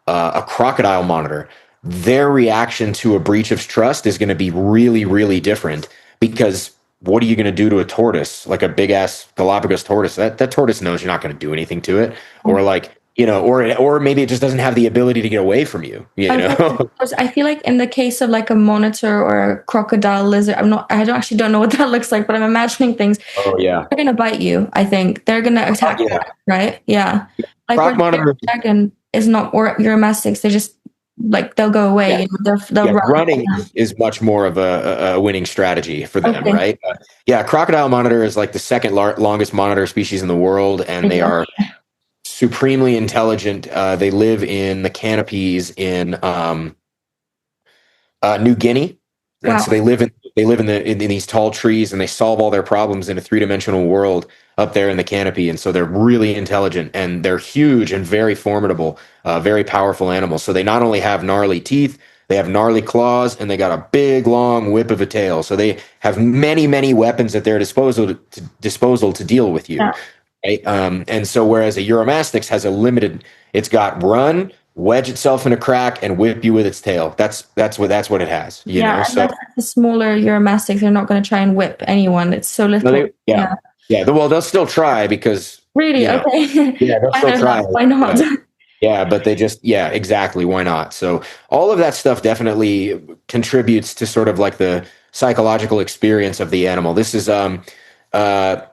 a crocodile monitor, their reaction to a breach of trust is going to be really, really different because what are you going to do to a tortoise, like a big ass Galapagos tortoise? That tortoise knows you're not going to do anything to it, or like or maybe it just doesn't have the ability to get away from you. I feel like in the case of like a monitor or a crocodile lizard, don't know what that looks like, but I'm imagining things. Oh yeah, they're gonna bite you. I think they're gonna attack you, right? Yeah, like Croc monitor dragon is not or Uromastyx. They just like they'll go away. Yeah. They'll run. Running is much more of a winning strategy for them, right? Crocodile monitor is like the second longest monitor species in the world, and they are supremely intelligent. They live in the canopies in New Guinea, and so they live in these tall trees, and they solve all their problems in a three-dimensional world up there in the canopy. And so they're really intelligent, and they're huge and very formidable, very powerful animals. So they not only have gnarly teeth, they have gnarly claws, and they got a big long whip of a tail. So they have many, many weapons at their disposal to deal with you. Yeah. Right? And so whereas a Uromastyx has it's got run, wedge itself in a crack, and whip you with its tail. That's what it has. You know? So the smaller Uromastyx, they're not going to try and whip anyone. It's so little. No, well, they'll still try because really okay. Yeah, they'll still try. Why not? But they just exactly. Why not? So all of that stuff definitely contributes to sort of like the psychological experience of the animal. This is Jakob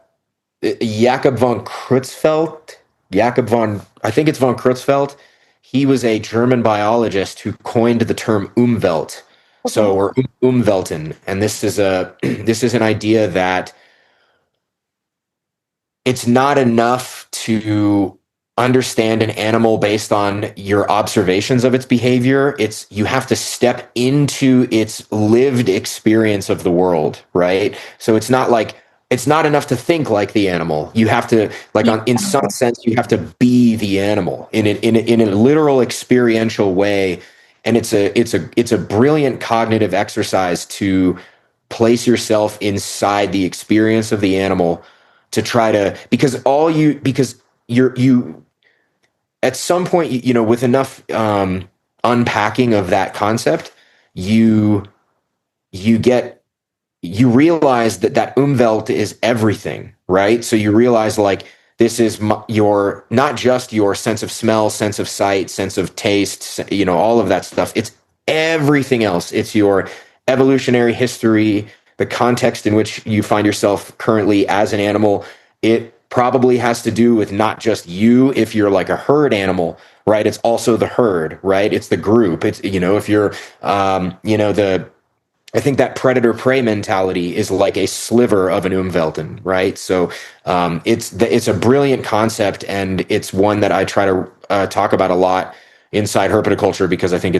von Creutzfeldt. I think it's von Creutzfeldt. He was a German biologist who coined the term Umwelt. Okay. So, or Umwelten. And this is an idea that it's not enough to understand an animal based on your observations of its behavior. You have to step into its lived experience of the world, right? So it's not enough to think like the animal. You have to, in some sense, you have to be the animal in a literal experiential way. And it's a brilliant cognitive exercise to place yourself inside the experience of the animal to try to, because you're at some point, with enough unpacking of that concept, you realize that Umwelt is everything, right? So you realize this is not just your sense of smell, sense of sight, sense of taste, all of that stuff. It's everything else. It's your evolutionary history, the context in which you find yourself currently as an animal. It probably has to do with not just you if you're like a herd animal, right? It's also the herd, right? It's the group. It's, if you're, the I think that predator prey mentality is like a sliver of an Umwelten, right? So it's a brilliant concept, and it's one that I try to talk about a lot inside herpetoculture, because I think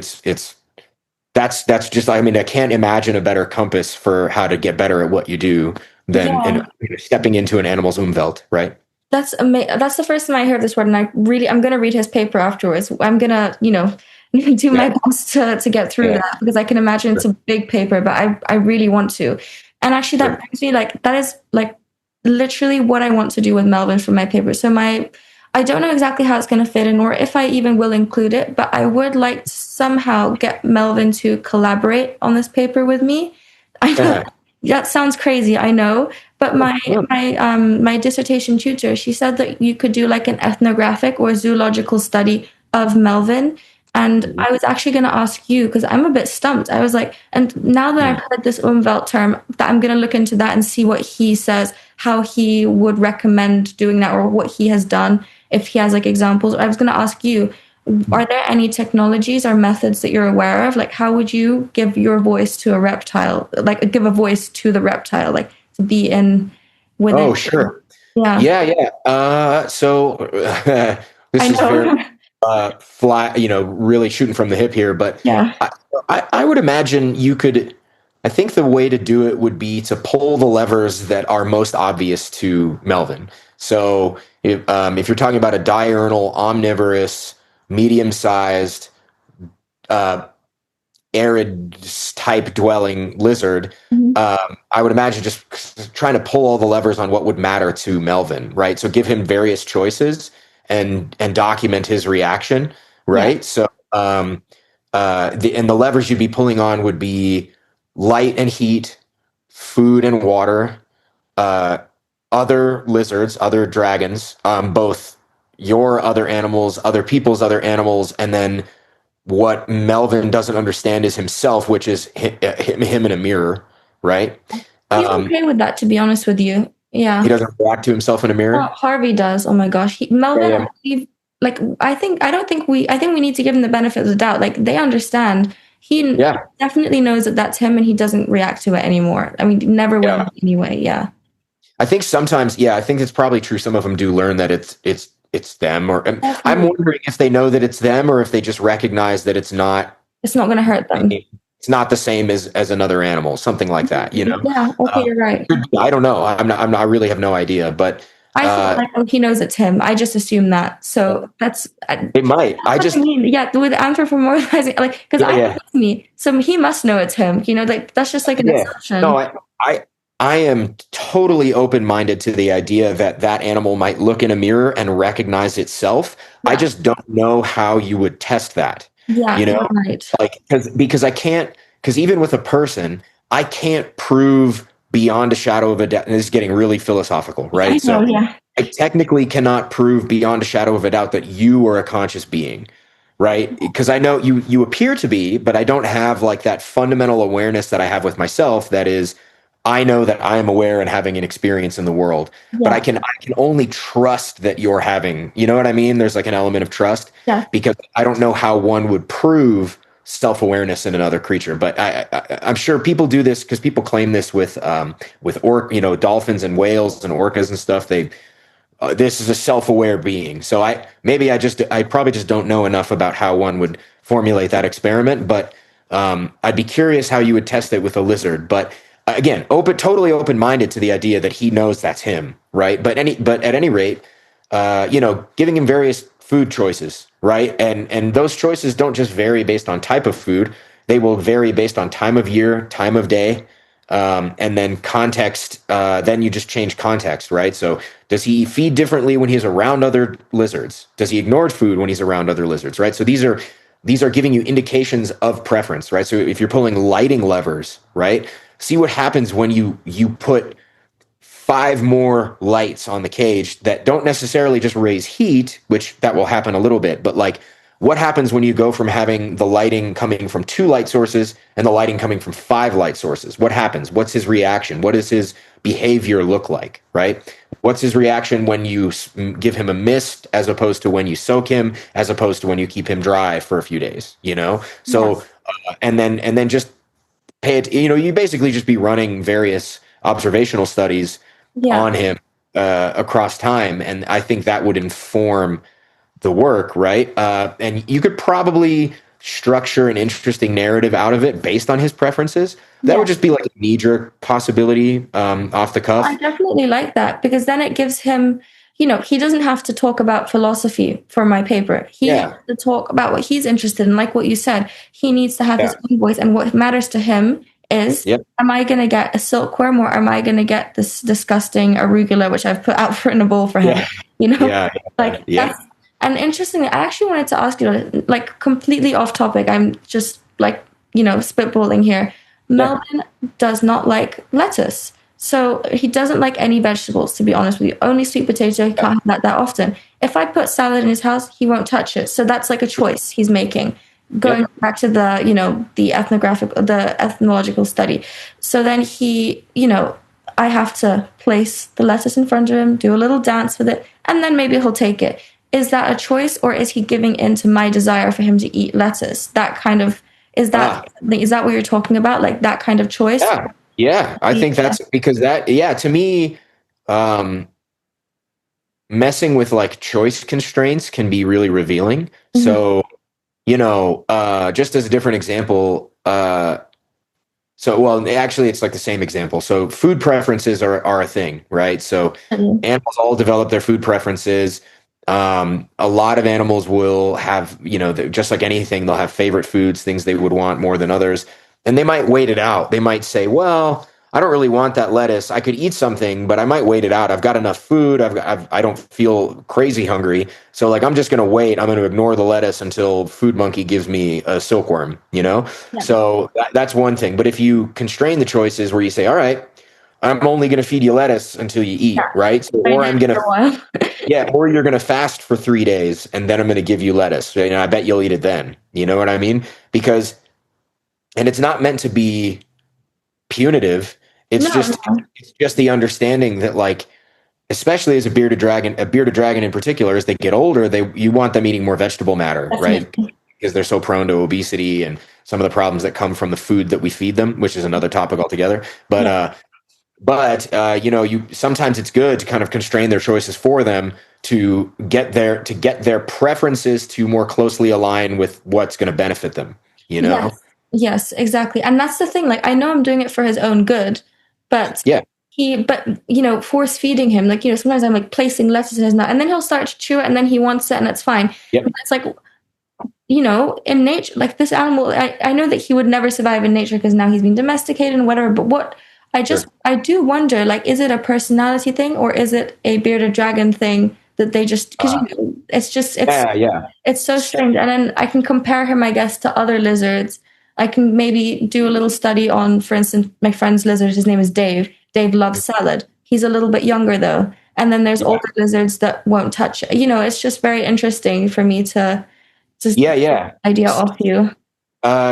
that's just, I mean, I can't imagine a better compass for how to get better at what you do than Yeah. stepping into an animal's Umwelt, right? That's amazing. That's the first time I heard this word, and I'm gonna read his paper afterwards. I'm gonna, do my Yeah, best to get through yeah, that, because I can imagine it's sure, a big paper, but I really want to. And actually, that sure. brings me like that is like literally what I want to do with Melvin for my paper. So I don't know exactly how it's gonna fit in, or if I even will include it, but I would like to somehow get Melvin to collaborate on this paper with me. I know that sounds crazy, I know, but my dissertation tutor, she said that you could do like an ethnographic or zoological study of Melvin. And I was actually going to ask you, because I'm a bit stumped. I was like, and now that I've heard this Umwelt term, that I'm going to look into that and see what he says, how he would recommend doing that, or what he has done, if he has like examples. I was going to ask you, are there any technologies or methods that you're aware of? Like, how would you give your voice to a reptile? Like, give a voice to the reptile, like to be in within. Oh, sure. Yeah, Yeah, yeah. So this I is very know. flat, really shooting from the hip here, but Yeah, I, I would imagine you could. I think the way to do it would be to pull the levers that are most obvious to Melvin. So if you're talking about a diurnal, omnivorous, medium-sized, uh, arid type dwelling lizard, mhm. I would imagine just trying to pull all the levers on what would matter to Melvin, right? So give him various choices and document his reaction, Yeah, right? So the levers you'd be pulling on would be light and heat, food and water, uh, other lizards, other dragons, both your other animals, other people's other animals, and then what Melvin doesn't understand is himself, which is him in a mirror, right? he's Um, okay with that, to be honest with you. he Yeah. doesn't react to himself in a Oh, mirror. Harvey does. Oh my gosh. Yeah, Melvin, yeah, like, I think we need to give him the benefit of the doubt. Like, they understand. He yeah, definitely knows that that's him, and he doesn't react to it anymore. I mean, never will yeah. anyway. Yeah. I think sometimes, yeah, I think it's probably true. Some of them do learn that it's them, or I'm Definitely. wondering if they know that it's them, or if they just recognize that It's not going to hurt them. it's not the same as another animal, something like that. Yeah. Okay, you're right. I don't know. I really have no idea, but I feel uh, like, oh, he knows it's him. I just assume that. So it might. that's what I mean. Yeah, with anthropomorphizing, like, because Yeah, I think yeah. it's me, so he must know it's him. Like, that's just like an Yeah. No, assumption. I I am totally open-minded to the idea that that animal might look in a mirror and recognize itself. I Yeah, just don't know how you would test that. yeah, You you're know, right. like because I can't, because even with a person, I can't prove beyond a shadow of a doubt. And this is getting really philosophical, I right? know. So Yeah, I technically cannot prove beyond a shadow of a doubt that you are a conscious being, right? Because I know you appear to be, but I don't have like that fundamental awareness that I have with myself. That is, I know that I am aware and having an experience in the world, but yeah, I can only trust that you're having. You know what I mean? There's like an element of trust, yeah, because I don't know how one would prove self-awareness in another creature. But I'm sure people do this because people claim this with dolphins and whales and orcas and stuff. They This is a self-aware being. So I probably just don't know enough about how one would formulate that experiment. But I'd be curious how you would test it with a lizard. But again, totally open-minded to the idea that he knows that's him, right? But at any rate, giving him various food choices, right? And those choices don't just vary based on type of food; they will vary based on time of year, time of day, and then context. Then you just change context, right? So, does he feed differently when he's around other lizards? Does he ignore food when he's around other lizards, right? So these are giving you indications of preference, right? So if you're pulling lighting levers, right? See what happens when you put five more lights on the cage that don't necessarily just raise heat, which that will happen a little bit, but like what happens when you go from having the lighting coming from 2 light sources and the lighting coming from 5 light sources? What happens? What's his reaction? What does his behavior look like, right? What's his reaction when you give him a mist as opposed to when you soak him, as opposed to when you keep him dry for a few days, you know? So, Yes. and then just pay it, you know, you basically just be running various observational studies Yeah. on him across time. And I think that would inform the work, right? And you could probably structure an interesting narrative out of it based on his preferences. That would Yeah. just be like a knee-jerk possibility off the I cuff. definitely like that because then it gives him, he doesn't have to talk about philosophy for my paper. He has Yeah, to talk about what he's interested in, like what you said. He needs to have yeah, his own voice, and what matters to him is, yep, am I going to get a silkworm or am I going to get this disgusting arugula, which I've put out for in a bowl for him? yeah, You know, yeah, yeah, like yeah, that's, and interestingly, I actually wanted to ask you, like completely off topic. I'm just like, spitballing here. yeah. Melvin does not like lettuce. So he doesn't like any vegetables, to be honest with you. Only sweet potato, he Yeah. can't have that often. If I put salad in his house, he won't touch it. So that's like a choice he's making. Going Yep. back to the ethnological study. So then I have to place the lettuce in front of him, do a little dance with it, and then maybe he'll take it. Is that a choice, or is he giving in to my desire for him to eat lettuce? That kind of Ah, is that what you're talking about? Like that kind of choice? yeah, yeah. I think Yeah. that's because that, yeah, to me, um, messing with like choice constraints can be really revealing. Mhm. So, just as a different example, well, actually, it's like the same example. So, food preferences are a thing, right? So, animals all develop their food preferences. A lot of animals will have, just like anything, they'll have favorite foods, things they would want more than others, and they might wait it out. They might say, "Well, I don't really want that lettuce. I could eat something, but I might wait it out. I've got enough food. I don't feel crazy hungry, so like I'm just gonna wait. I'm gonna ignore the lettuce until Food Monkey gives me a silkworm." Yeah. So that's one thing. But if you constrain the choices where you say, "All right, I'm only going to feed you lettuce until you eat," Yeah. right? So, I or did I'm going for to, a while. yeah, or you're going to fast for 3 days and then I'm going to give you lettuce. So, I bet you'll eat it then. You know what I mean? Because, and it's not meant to be punitive. It's No, just, no, it's just the understanding that like, especially as a bearded dragon in particular, as they get older, you want them eating more vegetable matter, right? definitely. Because they're so prone to obesity and some of the problems that come from the food that we feed them, which is another topic altogether. But Yeah. you sometimes it's good to kind of constrain their choices for them to get their preferences to more closely align with what's going to benefit them. You Yes. know? Yes, exactly. And that's the thing. Like I know I'm doing it for his own good, but Yeah. force feeding him, like, sometimes I'm like placing lettuce in his mouth and then he'll start to chew it and then he wants it and it's fine. Yep. But it's like, in nature, like this animal, I know that he would never survive in nature because now he's been domesticated and whatever. But Sure. I do wonder, like, is it a personality thing or is it a bearded dragon thing that they just, because Uh, yeah. Yeah. it's so strange. And then I can compare him, I guess, to other lizards. I can maybe do a little study on, for instance, my friend's lizard. His name is Dave. Dave loves salad. He's a little bit younger though. And then there's Yeah. older lizards that won't touch it. It's just very interesting for me to just Yeah. Yeah. idea off you.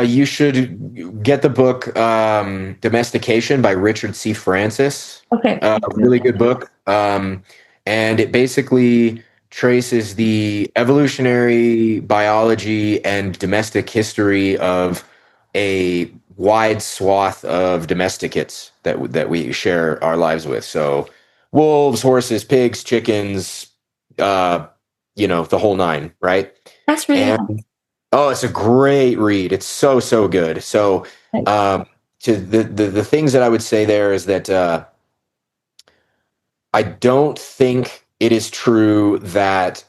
You should get the book Domestication by Richard C. Francis. Okay. A really good book. And it basically traces the evolutionary biology and domestic history of a wide swath of domesticates that we share our lives with. So wolves, horses, pigs, chickens, the whole nine, right? That's really And oh, it's a great read. It's so, so good. So, nice. to the things that I would say there is that I don't think it is true that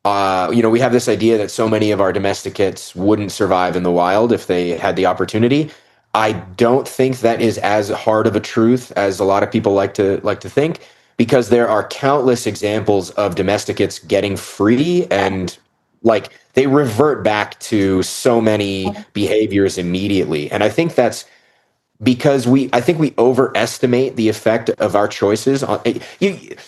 we have this idea that so many of our domesticates wouldn't survive in the wild if they had the opportunity. I don't think that is as hard of a truth as a lot of people like to think, because there are countless examples of domesticates getting free and like they revert back to so many behaviors immediately. And I think that's because I think we overestimate the effect of our choices on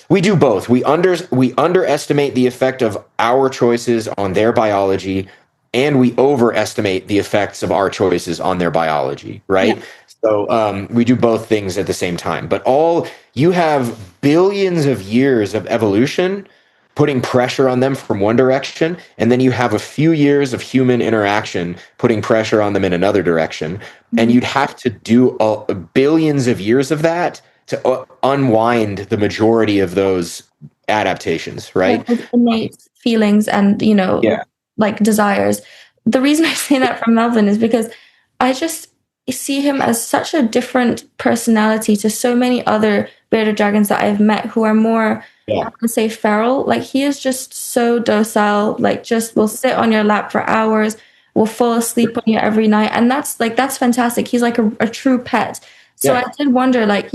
we do both. We underestimate the effect of our choices on their biology, and we overestimate the effects of our choices on their biology, Yeah. right? So we do both things at the same time. But all you have billions of years of evolution putting pressure on them from one direction, and then you have a few years of human interaction putting pressure on them in another direction. And Mhm. you'd have to do billions of years of that to unwind the majority of those adaptations, Yeah, right? those innate feelings and, Yeah, like desires. The reason I say that from Melvin is because I just see him as such a different personality to so many other bearded dragons that I've met who are more, I yeah, would say, feral. Like he is just so docile, like just will sit on your lap for hours, will fall asleep on you every night. And that's fantastic. He's like a true pet. So I yeah, did wonder, like,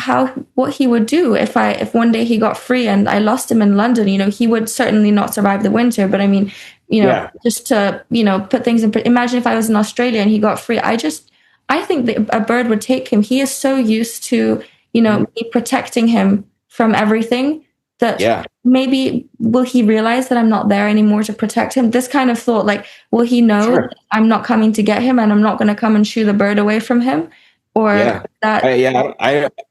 how what he would do if one day he got free and I lost him in London. He would certainly not survive the winter, but I mean, yeah, just to put things in. Imagine if I was in Australia and he got free. I think that a bird would take him. He is so used to mhm, me protecting him from everything that yeah, maybe will he realize that I'm not there anymore to protect him. This kind of thought, like, will he know sure. that I'm not coming to get him and I'm not going to come and shoo the bird away from him, or Yeah. that.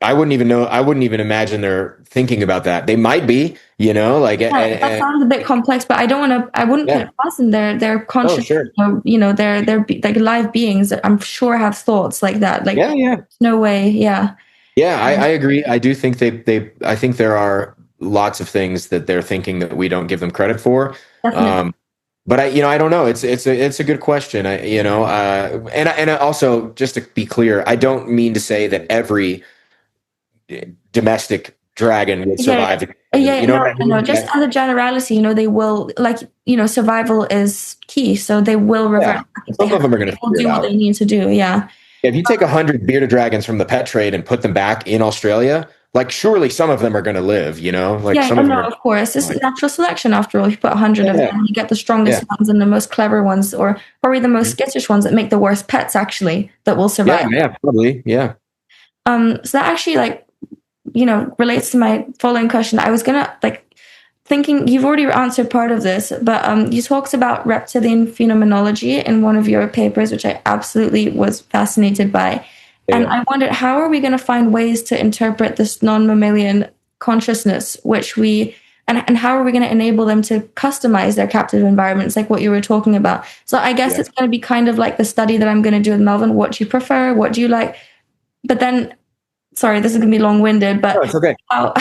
I wouldn't even know. I wouldn't even imagine they're thinking about that. They might be, like, Yeah, that sounds a bit complex, but I wouldn't put yeah. it past them. They're Oh, conscious, sure. like live beings that I'm sure have thoughts like that. Like, Yeah, yeah. no way. Yeah. Yeah, I agree. I do think I think there are lots of things that they're thinking that we don't give them credit for. Definitely. Um, but I don't know. It's a good question. And also just to be clear, I don't mean to say that every domestic dragon would Yeah, survive. yeah, You know no, what I no. mean? Just as a generality, they will, like, survival is key, so they will revert Yeah. back if they Some have of them are to. going They to will figure it do what they out. need to do. Yeah. If you take 100 bearded dragons from the pet trade and put them back in Australia, like surely some of them are going to live, like Yeah, some of them no, are of course. This is like, natural selection after all. You put 100 of yeah, them, you get the yeah, strongest ones and the most clever ones, or probably the most mhm. skittish ones that make the worst pets, actually, that will survive. Yeah, probably. Yeah. So that actually, like, relates to my following question. I was gonna, like, thinking you've already answered part of this, but you talked about reptilian phenomenology in one of your papers, which I absolutely was fascinated by. And Yeah. I wondered, how are we going to find ways to interpret this non-mammalian consciousness, and how are we going to enable them to customize their captive environments, like what you were talking about? So I guess Yeah. it's going to be kind of like the study that I'm going to do with Melvin. What do you prefer? What do you like? But then, sorry, this is going to be long-winded, Oh, but it's okay. how,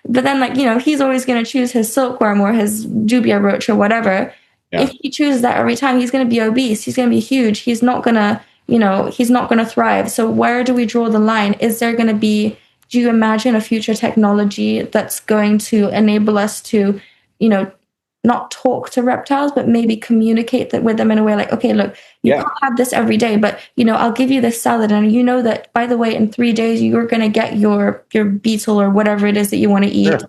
but then, like, he's always going to choose his silkworm or his dubia roach or whatever. If Yeah. he chooses that every time, he's going to be obese. He's going to be huge. He's not going to thrive. So where do we draw the line? Do you imagine a future technology that's going to enable us to, you know, not talk to reptiles, but maybe communicate that with them in a way like, okay, look, you Yeah. can't have this every day, but I'll give you this salad, and you know that, by the way, in 3 days you're going to get your beetle or whatever it is that you want to eat. Sure.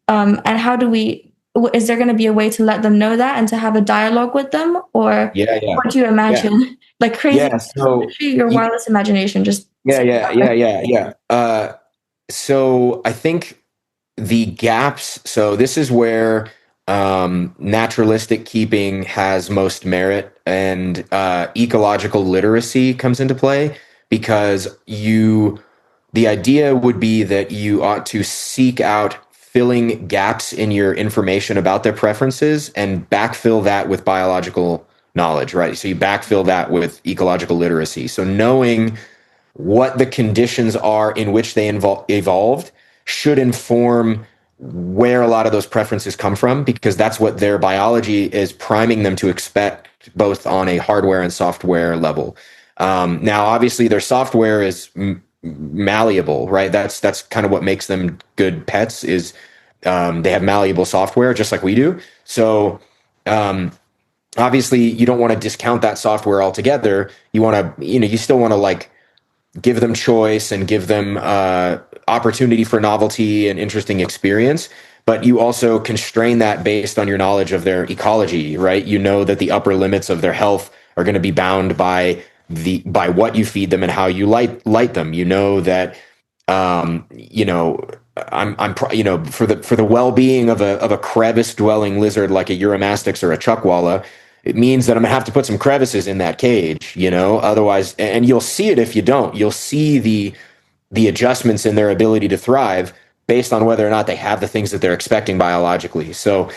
And is there going to be a way to let them know that and to have a dialogue with them, or Yeah. Yeah. what do you Yeah. imagine? Like crazy, Yeah. So, your wildest imagination. Just yeah, say yeah, that. yeah, yeah, yeah. So I think the gaps. So this is where naturalistic keeping has most merit, and ecological literacy comes into play because the idea would be that you ought to seek out filling gaps in your information about their preferences and backfill that with biological knowledge, right? So you backfill that with ecological literacy. So knowing what the conditions are in which they evolved should inform where a lot of those preferences come from, because that's what their biology is priming them to expect, both on a hardware and software level. Now, obviously, their software is malleable, right? That's kind of what makes them good pets. Is they have malleable software just like we do. So um, obviously, you don't want to discount that software altogether. You want to, you still want to, like, give them choice and give them opportunity for novelty and interesting experience. But you also constrain that based on your knowledge of their ecology, right? You know that the upper limits of their health are going to be bound by what you feed them and how you light them. You know that for the well-being of a crevice dwelling lizard like a Eurymastix or a chuckwalla, it means that I'm gonna have to put some crevices in that cage, you know, otherwise, and you'll see it if you don't. You'll see the adjustments in their ability to thrive based on whether or not they have the things that they're expecting biologically. So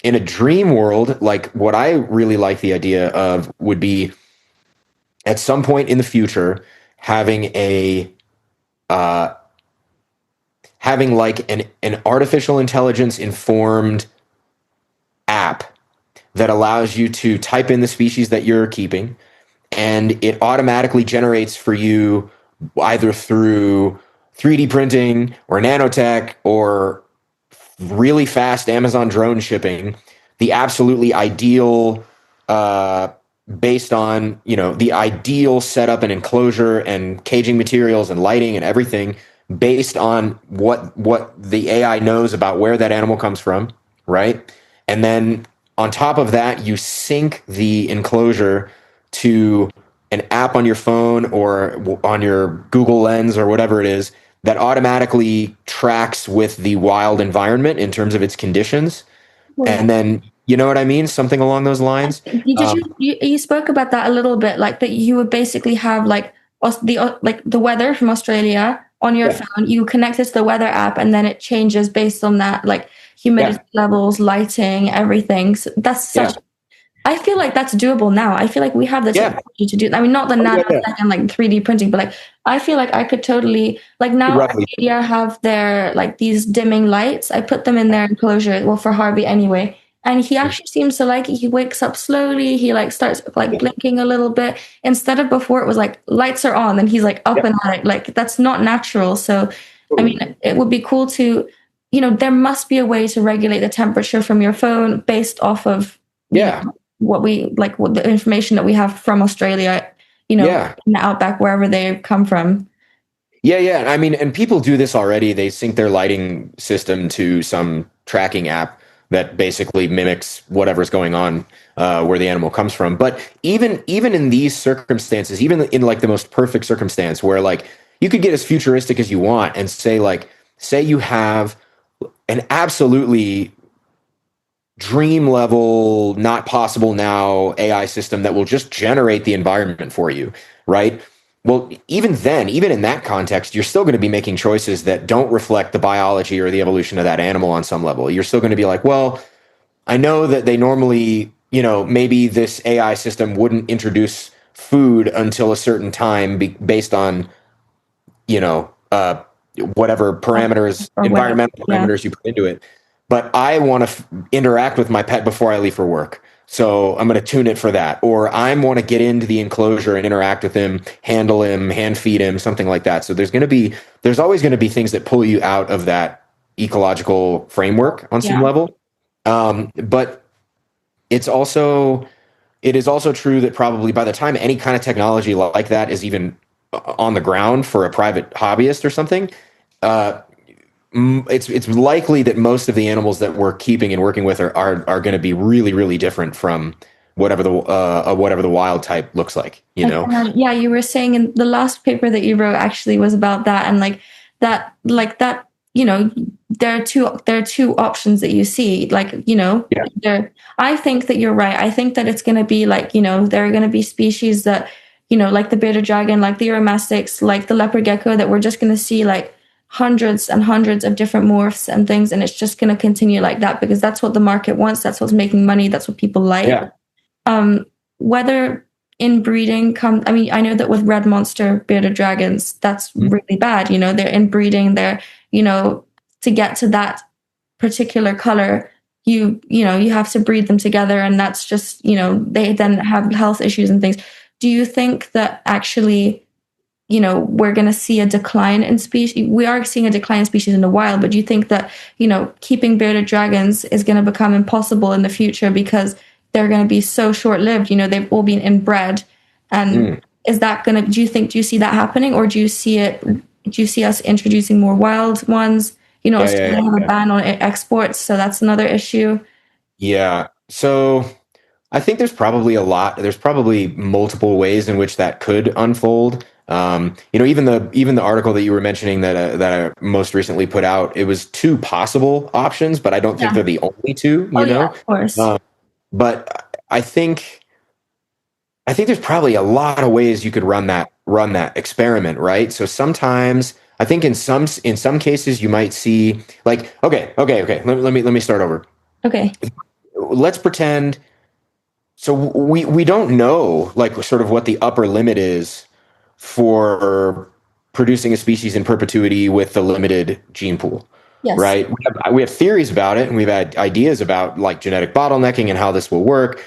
in a dream world, like what I really like the idea of would be at some point in the future having a uh, having like an artificial intelligence informed app that allows you to type in the species that you're keeping, and it automatically generates for you either through 3D printing or nanotech or really fast Amazon drone shipping, the absolutely ideal, uh, based on, you know, the ideal setup and enclosure and caging materials and lighting and everything based on what the AI knows about where that animal comes from, right? And then on top of that, you sync the enclosure to an app on your phone or on your Google Lens or whatever it is that automatically tracks with the wild environment in terms of its conditions. Cool. And then, you know what I mean? Something along those lines. Did you spoke about that a little bit, like that you would basically have like like the weather from Australia on your Yeah. phone. You connect it to the weather app, and then it changes based on that, like humidity Yeah. levels, lighting, everything. So that's such. Yeah. I feel like that's doable now. I feel like we have the Yeah. technology to do. I mean, not the Oh, yeah. Yeah. nanosecond like 3D printing, but like I feel like I could totally like now. Roughly. Arcadia have their like these dimming lights. I put them in their enclosure. Well, for Harvey anyway, and he actually seems to like it. He wakes up slowly. He like starts like Yeah. blinking a little bit instead of before it was like lights are on and he's like up Yeah. and at it. Like that's not natural. So I Totally. mean, it would be cool to, there must be a way to regulate the temperature from your phone based off of Yeah. what the information that we have from Australia, Yeah. in the outback, wherever they come from. Yeah, yeah. I mean, and people do this already. They sync their lighting system to some tracking app that basically mimics whatever's going on where the animal comes from. But even in these circumstances, even in like the most perfect circumstance where like you could get as futuristic as you want and say you have an absolutely dream level, not possible now AI system that will just generate the environment for you, right? Well, even then, even in that context, you're still going to be making choices that don't reflect the biology or the evolution of that animal on some level. You're still going to be like, well, I know that they normally, you know, maybe this AI system wouldn't introduce food until a certain time based on, you know, whatever parameters, Or whether, environmental yeah. parameters you put into it. But I want to interact with my pet before I leave for work. So I'm going to tune it for that. Or I want to get into the enclosure and interact with him, handle him, hand feed him, something like that. So there's always going to be things that pull you out of that ecological framework on some Yeah. level. But it is also true that probably by the time any kind of technology like that is even on the ground for a private hobbyist or something, uh, it's likely that most of the animals that we're keeping and working with are going to be really really different from whatever the wild type looks like. You know. Yeah, you were saying in the last paper that you wrote actually was about that, and like that, there are two options that you see, Yeah. there. I think that you're right. I think that it's going to be like, there are going to be species that, like the bearded dragon, like the uromastyx, like the leopard gecko, that we're just going to see like hundreds and hundreds of different morphs and things, and it's just going to continue like that because that's what the market wants, that's what's making money, that's what people like. Yeah. Whether inbreeding comes, I mean, I know that with red monster bearded dragons, that's really bad. They're inbreeding, to get to that particular color, you have to breed them together, and that's just, they then have health issues and things. Do you think that actually, we're going to see a decline in species? We are seeing a decline in species in the wild, but do you think that, keeping bearded dragons is going to become impossible in the future because they're going to be so short-lived? They've all been inbred, and is that going to? Do you see that happening, or do you see us introducing more wild ones? Australia have a ban on exports, so that's another issue. Yeah. So I think there's probably multiple ways in which that could unfold. Even the article that you were mentioning that I most recently put out, it was two possible options, but I don't think Yeah. they're the only two, Oh yeah, of course. But I think I think there's probably a lot of ways you could run that experiment, right? So sometimes I think in some cases you might see like okay. Let me start over. Okay. Let's pretend so we don't know like sort of what the upper limit is for producing a species in perpetuity with the limited gene pool, Yes. right? We have theories about it, and we've had ideas about like genetic bottlenecking and how this will work.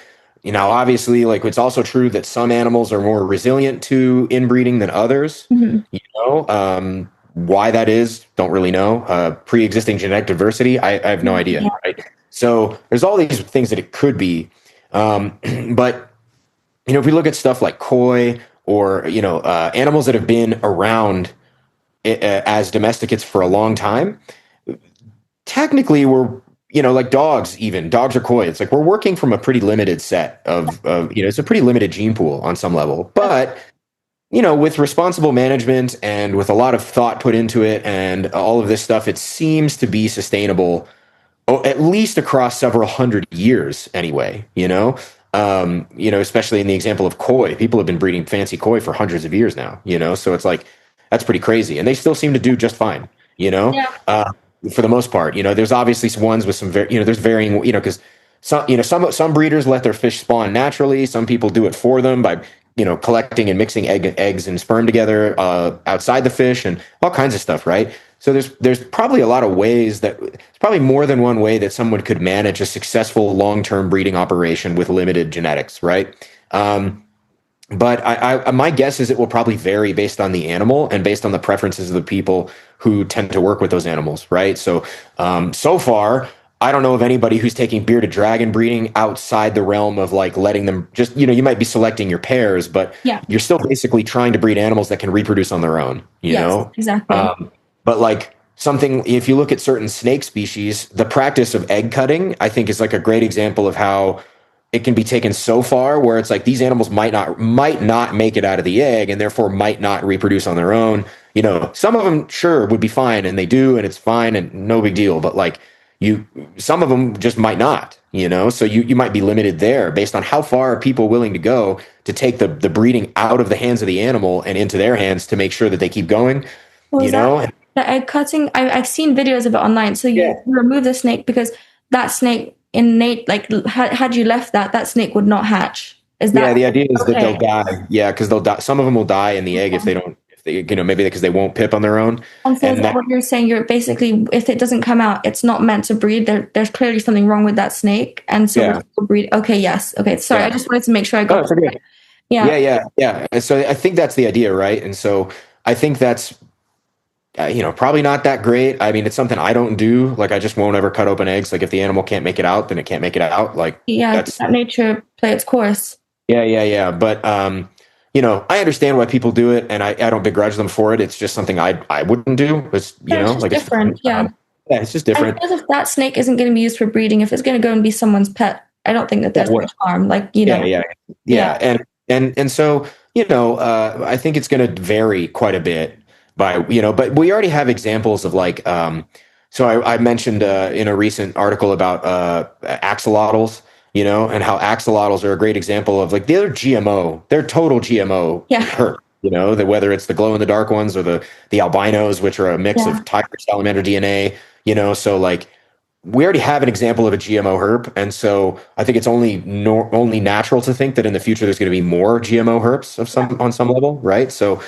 Obviously, like it's also true that some animals are more resilient to inbreeding than others. Hmm. Why that is, don't really know. Pre-existing genetic diversity, I have no idea, Yeah. right? So there's all these things that it could be, um, but if we look at stuff like koi or animals that have been around as domesticates for a long time, technically we're like dogs are koi. It's like we're working from a pretty limited set of it's a pretty limited gene pool on some level, but with responsible management and with a lot of thought put into it and all of this stuff, it seems to be sustainable, at least across several hundred years anyway, especially in the example of koi. People have been breeding fancy koi for hundreds of years now, so it's like, that's pretty crazy. And they still seem to do just fine, you know, Yeah. uh, for the most part. There's obviously some ones with some, there's varying, because some breeders let their fish spawn naturally. Some people do it for them by, collecting and mixing eggs and sperm together outside the fish and all kinds of stuff, right? So there's probably a lot of ways that it's probably more than one way that someone could manage a successful long-term breeding operation with limited genetics, right? But my guess is it will probably vary based on the animal and based on the preferences of the people who tend to work with those animals, right? So far, I don't know of anybody who's taking bearded dragon breeding outside the realm of like letting them just, you might be selecting your pairs, but Yeah. you're still basically trying to breed animals that can reproduce on their own, Yes. Exactly. but like something, if you look at certain snake species, the practice of egg cutting, I think, is like a great example of how it can be taken so far where it's like these animals might not make it out of the egg and therefore might not reproduce on their own. Some of them sure would be fine and they do and it's fine and no big deal, but like some of them just might not, so you might be limited there based on how far are people willing to go to take the breeding out of the hands of the animal and into their hands to make sure that they keep going, What you was that? know? The egg cutting? I've seen videos of it online. So Yeah. you remove the snake because that snake innate, like had you left that snake would not hatch. Is Yeah, that the idea is that they'll okay? die. Yeah, because they'll die. Some of them will die in the egg if they don't, if they, maybe because they won't pip on their own. And so is And that that, what you're saying? You're basically, if it doesn't come out, it's not meant to breed. There's clearly something wrong with that snake, and so we'll yeah, still breed. Okay, yes. Okay, sorry. I yeah. just wanted to make sure I Oh, got it's that okay. right. Yeah, Yeah. And so I think that's the idea, right? And so I think that's, probably not that great. I mean, it's something I don't do. Like, I just won't ever cut open eggs. Like, if the animal can't make it out, then it can't make it out. Like, yeah. that's, Let nature play its course. yeah. But, I understand why people do it, and I don't begrudge them for it. It's just something I wouldn't do. It's, Yeah, it's just like it's, different. Yeah, yeah, it's just I different. suppose if that snake isn't going to be used for breeding, if it's going to go and be someone's pet, I don't think that Yeah, there's much harm. Like yeah, yeah, yeah, yeah, and so I think it's going to vary quite a bit by but we already have examples of like so I mentioned in a recent article about axolotls, and how axolotls are a great example of like they're GMO, they're total GMO yeah, herp. That whether it's the glow in the dark ones or the albinos, which are a mix yeah. of tiger salamander DNA, so like we already have an example of a GMO herp, and so I think it's only natural to think that in the future there's going to be more GMO herps on some level, right? So,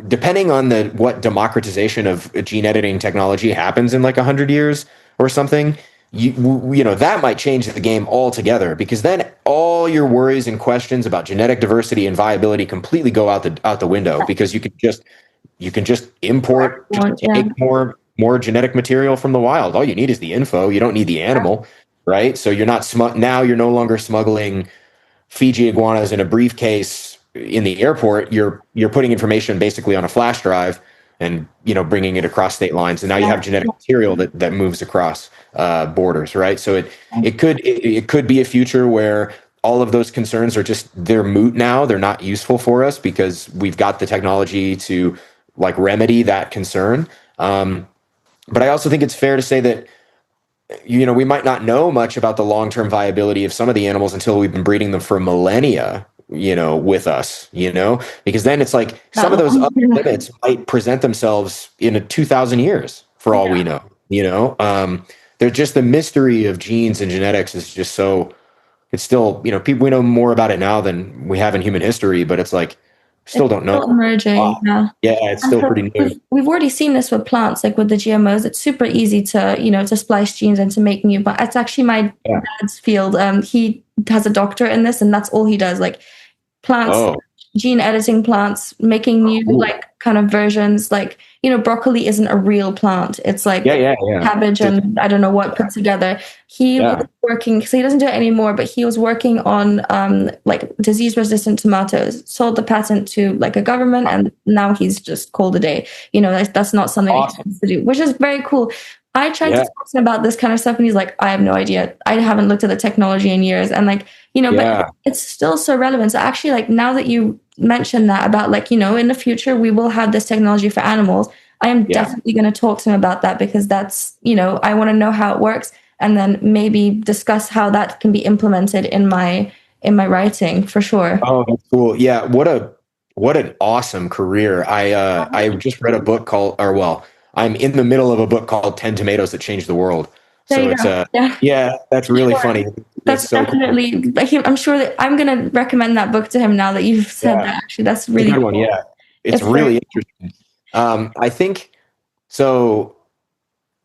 depending on what democratization of gene editing technology happens in like 100 years or something, that might change the game altogether because then all your worries and questions about genetic diversity and viability completely go out the window because you can just import, just Yeah, take more genetic material from the wild. All you need is the info. You don't need the animal, right? So you're not now you're no longer smuggling Fiji iguanas in a briefcase in the airport. You're putting information basically on a flash drive and bringing it across state lines. And now you yeah, have genetic material that moves across borders, right? So it could be a future where all of those concerns are they're moot now. They're not useful for us because we've got the technology to like remedy that concern. But I also think it's fair to say that we might not know much about the long-term viability of some of the animals until we've been breeding them for millennia, with us, because then it's like That some of those long. other limits might present themselves in a 2000 years for all we Yeah. know. They're just the mystery of genes and genetics is just so, it's still, people, we know more about it now than we have in human history, but it's like, still It's don't know still a emerging, lot. yeah. Yeah, it's And still so pretty new. we've already seen this with plants, like with the GMOs. It's super easy to, to splice genes and to make new, but it's actually my Yeah. dad's field. He has a doctorate in this, and that's all he does. Like plants, Oh, gene editing plants, making new cool. like kind of versions. Like, broccoli isn't a real plant. It's Yeah, like yeah, yeah. cabbage Just, and I don't know what put together. He was yeah. working, so he doesn't do it anymore, but he was working on like disease resistant tomatoes, sold the patent to like a government, and now he's just called a day. That's not something that he Awesome. wants to do, which is very cool. I tried to Yeah, talk to him about this kind of stuff, and he's like, I have no idea. I haven't looked at the technology in years. And like, but yeah, it's still so relevant. So actually, like now that you mentioned that about like, in the future we will have this technology for animals, I am yeah. definitely going to talk to him about that because that's, I want to know how it works and then maybe discuss how that can be implemented in my writing for sure. Oh, that's cool. Yeah, what an awesome career. I just read a book called, or well, I'm in the middle of a book called 10 Tomatoes That Changed the World. There So you it's go. Yeah, yeah, that's really sure. funny. It's That's so cool. definitely like I'm sure that I'm gonna recommend that book to him now that you've said Yeah, that. Actually, that's it's a really good one. cool. Yeah. It's It's very really interesting. I think so,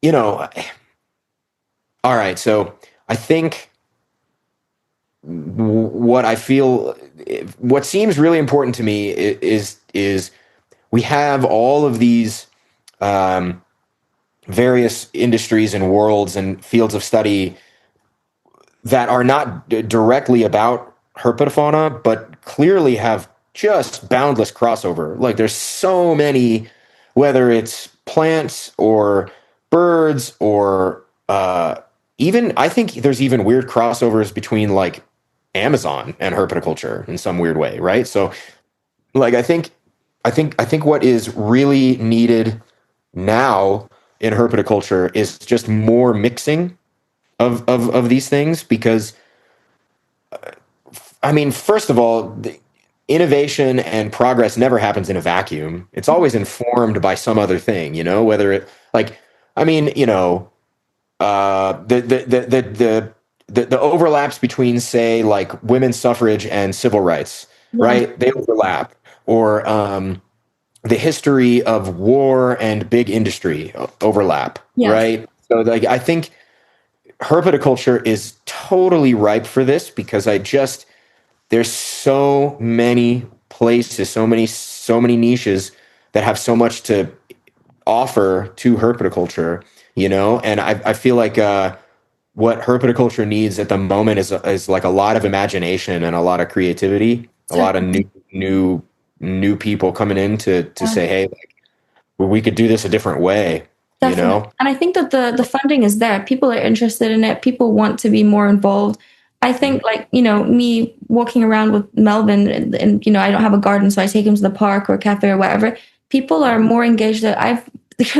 you know, all right, so I think what I feel what seems really important to me is we have all of these um, various industries and worlds and fields of study that are not directly about herpetofauna, but clearly have just boundless crossover. Like there's so many, whether it's plants or birds or even, I think there's even weird crossovers between like Amazon and herpetoculture in some weird way, right? So like I think what is really needed now in herpetoculture is just more mixing of these things because I mean, first of all, the innovation and progress never happens in a vacuum. It's always informed by some other thing, whether it like I mean, the overlaps between say like women's suffrage and civil rights, yeah. right? They overlap. Or the history of war and big industry overlap, Yes. right? So like I think herpetoculture is totally ripe for this because there's so many places, so many niches that have so much to offer to herpetoculture, and I feel like what herpetoculture needs at the moment is like a lot of imagination and a lot of creativity, a lot of new people coming in to say, hey, like, we could do this a different way, you Definitely. know? And I think that the funding is there. People are interested in it. People want to be more involved. I think like, me walking around with Melvin and I don't have a garden, so I take him to the park or cafe or whatever. People are more engaged. I've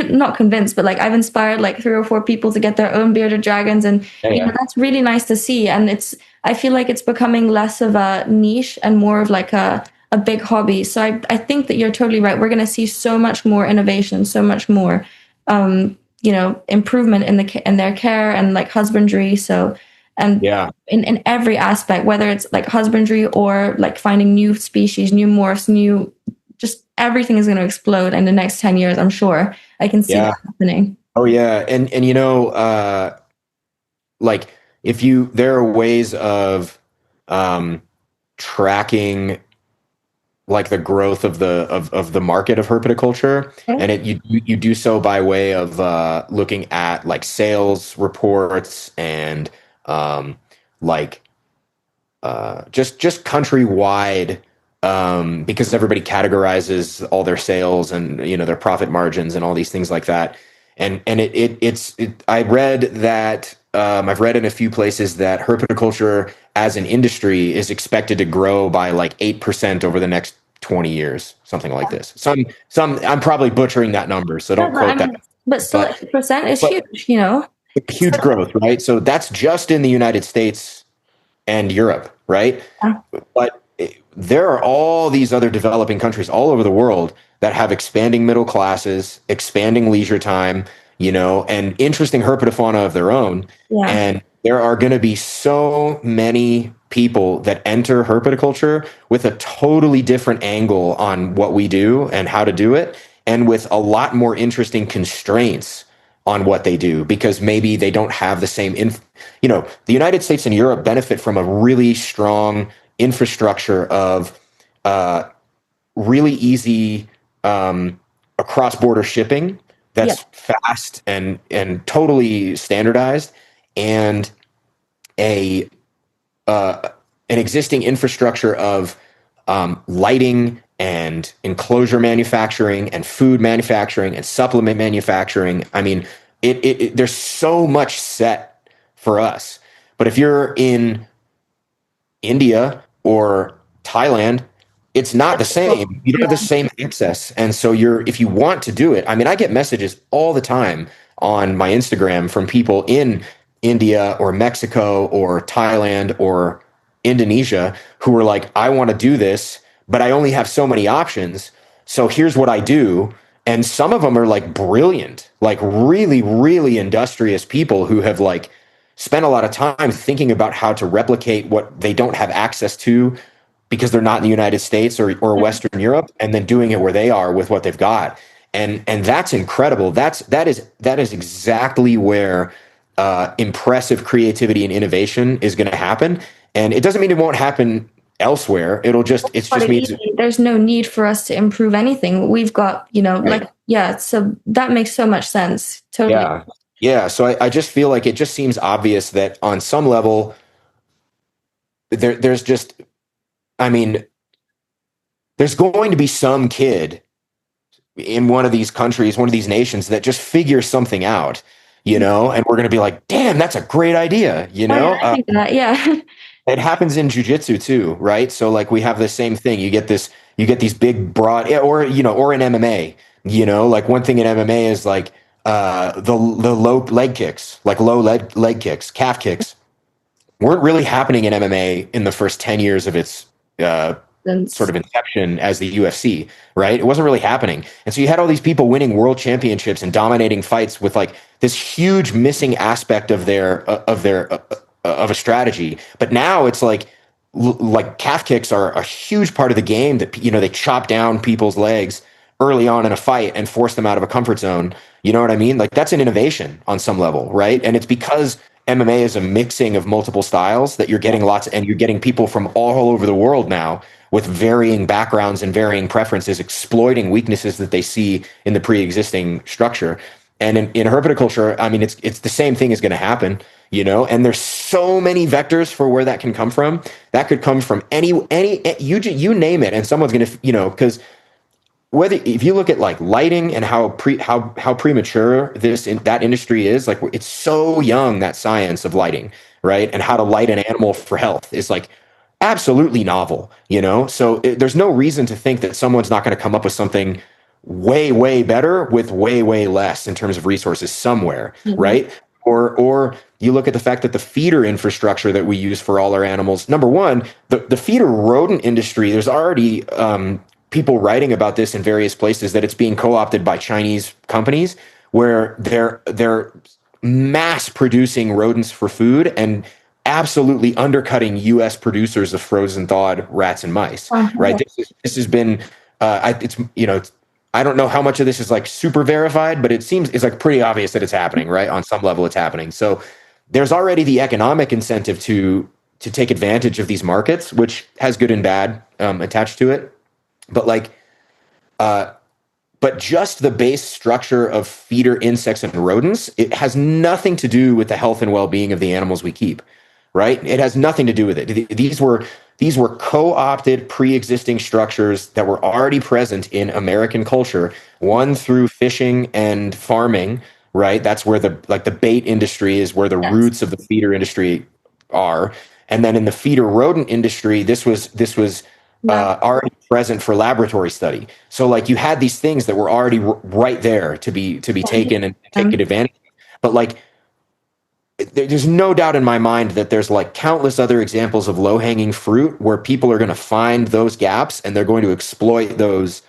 not convinced, but like I've inspired like three or four people to get their own bearded dragons. And, Yeah, yeah, that's really nice to see. And I feel like it's becoming less of a niche and more of like a big hobby. So I think that you're totally right. We're going to see so much more innovation, so much more improvement in their care and like husbandry. So, and yeah, in every aspect, whether it's like husbandry or like finding new species, new morphs, just everything is going to explode in the next 10 years. I'm sure I can see yeah. that happening. Oh yeah, and like if you there are ways of um tracking like the growth of the market of herpetoculture, Okay. and you do so by way of looking at like sales reports and um like just countrywide, because everybody categorizes all their sales and their profit margins and all these things like that. And I read that I've read in a few places that herpetoculture as an industry is expected to grow by like 8% over the next 20 years, something like this. Some I'm probably butchering that number, so No, don't but I quote that. mean, but still, But 8% is but huge. huge growth, right? So that's just in the United States and Europe, right? Yeah. But there are all these other developing countries all over the world that have expanding middle classes, expanding leisure time, and interesting herpetofauna of their own. Yeah. And there are going to be so many people that enter herpetoculture with a totally different angle on what we do and how to do it, and with a lot more interesting constraints on what they do because maybe they don't have the same the United States and Europe benefit from a really strong infrastructure of uh, really easy across border shipping Yeah. that's fast and totally standardized, and a an existing infrastructure of lighting and enclosure manufacturing and food manufacturing and supplement manufacturing. I mean, there's so much set for us. But if you're in India or Thailand, it's not the same. You don't have the Yeah. same access. And so if you want to do it, I mean, I get messages all the time on my Instagram from people in India or Mexico or Thailand or Indonesia who are like, I want to do this, but I only have so many options. So here's what I do. And some of them are like brilliant, like really, really industrious people who have like spent a lot of time thinking about how to replicate what they don't have access to because they're not in the United States or Western Europe, and then doing it where they are with what they've got. And that's incredible. That is exactly where impressive creativity and innovation is going to happen. And it doesn't mean it won't happen elsewhere. It But just means there's no need for us to improve anything. We've got, right. yeah, so that makes so much sense. Totally. Yeah. Yeah. So I just feel like it just seems obvious that on some level there's just, I mean, there's going to be some kid in one of these countries, one of these nations that just figures something out, and we're going to be like, damn, that's a great idea, Oh, yeah, I think that, yeah. it happens in jujitsu too, right? So like we have the same thing. You get these big broad, yeah, or in MMA, like one thing in MMA is like the low leg kicks, like leg kicks, calf kicks weren't really happening in MMA in the first 10 years of its sort of inception as the UFC, right? It wasn't really happening. And so you had all these people winning world championships and dominating fights with like this huge missing aspect of of a strategy. But now it's like calf kicks are a huge part of the game that they chop down people's legs early on in a fight and force them out of a comfort zone. You know what I mean? Like that's an innovation on some level, right? And it's because MMA is a mixing of multiple styles that you're getting and you're getting people from all over the world now with varying backgrounds and varying preferences, exploiting weaknesses that they see in the pre-existing structure. And in herpetoculture, I mean, it's the same thing is going to happen, and there's so many vectors for where that can come from. That could come from any you name it, and someone's going to, because whether if you look at like lighting and how premature that industry is, like it's so young, that science of lighting, right, and how to light an animal for health is like absolutely novel, so there's no reason to think that someone's not going to come up with something way better with way less in terms of resources somewhere, right? Or you look at the fact that the feeder infrastructure that we use for all our animals, number one, the feeder rodent industry, there's already people writing about this in various places, that it's being co-opted by Chinese companies where they're mass producing rodents for food and absolutely undercutting U.S. producers of frozen thawed rats and mice. Right? This has been I don't know how much of this is like super verified, but it's like pretty obvious that it's happening, right? On some level, it's happening. So there's already the economic incentive to take advantage of these markets, which has good and bad attached to it. But but just the base structure of feeder insects and rodents, it has nothing to do with the health and well-being of the animals we keep, right? It has nothing to do with it. These were co-opted pre-existing structures that were already present in American culture, one through fishing and farming, right? That's where the bait industry is, where the roots of the feeder industry are. And then in the feeder rodent industry, this was already present for laboratory study. So like you had these things that were already right there to be taken and taken advantage of. But like there's no doubt in my mind that there's like countless other examples of low-hanging fruit where people are going to find those gaps and they're going to exploit those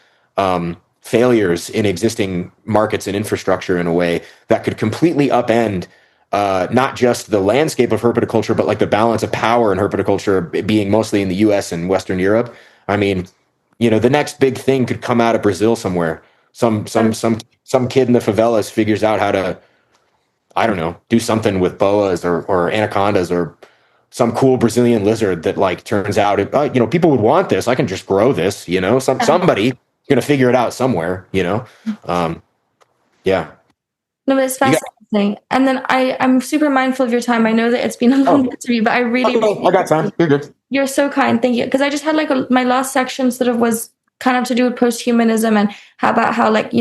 failures in existing markets and infrastructure in a way that could completely upend not just the landscape of herpetoculture, but like the balance of power in herpetoculture being mostly in the US and Western Europe. I mean, the next big thing could come out of Brazil somewhere. Some kid in the favelas figures out how to, I don't know, do something with boas or anacondas or some cool Brazilian lizard that like turns out, people would want this. I can just grow this, somebody gonna figure it out somewhere, yeah. No, but it's fascinating. And then I'm super mindful of your time. I know that it's been a long interview, but I really, I got time. You're good. You're so kind. Thank you. Because I just had like my last section sort of was kind of to do with post-humanism and how like,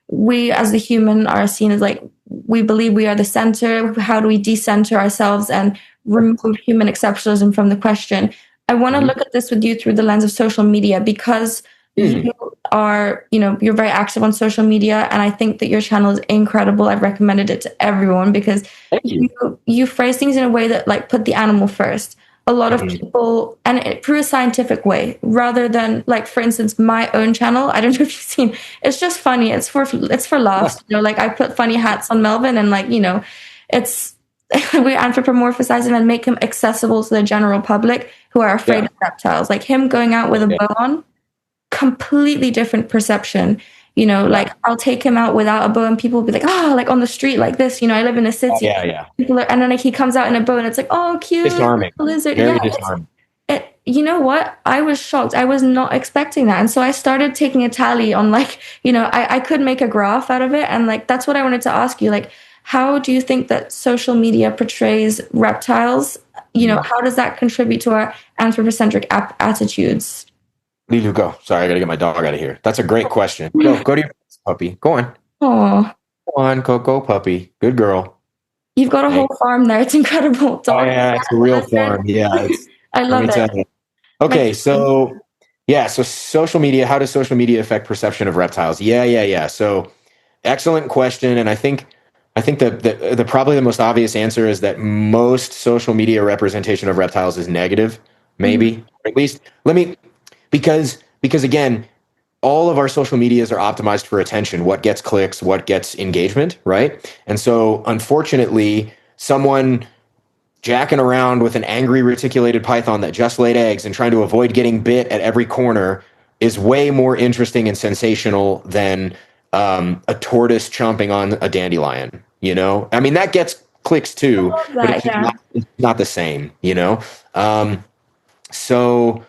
we as the human are seen as like, we believe we are the center. How do we decenter ourselves and remove human exceptionalism from the question? I want to look at this with you through the lens of social media because you are, you're very active on social media. And I think that your channel is incredible. I've recommended it to everyone because you phrase things in a way that like put the animal first. A lot of people, and through a scientific way, rather than like, for instance, my own channel. I don't know if you've seen. It's just funny. It's for laughs. Like I put funny hats on Melvin, and like it's we anthropomorphize him and make him accessible to the general public who are afraid of reptiles. Like him going out with a bow on, completely different perception. Like I'll take him out without a bow and people will be like, like on the street like this, I live in a city. People are, and then like he comes out in a bow and it's like, oh, cute. Disarming. Lizard. Very disarming. You know what? I was shocked. I was not expecting that. And so I started taking a tally on like, I could make a graph out of it. And like, that's what I wanted to ask you. Like, how do you think that social media portrays reptiles? How does that contribute to our anthropocentric attitudes? Leave you go. Sorry, I gotta get my dog out of here. That's a great question. Go to your puppy. Go on. Oh, go on, go puppy. Good girl. You've got a whole farm there. It's incredible. Dog. Oh yeah, it's a real farm. Yeah, I love it. Okay, so social media. How does social media affect perception of reptiles? Yeah. So, excellent question, and I think the probably the most obvious answer is that most social media representation of reptiles is negative. Maybe, at least because again, all of our social medias are optimized for attention. What gets clicks, what gets engagement, right? And so unfortunately, someone jacking around with an angry reticulated python that just laid eggs and trying to avoid getting bit at every corner is way more interesting and sensational than a tortoise chomping on a dandelion, I mean, that gets clicks too, but it's not the same, So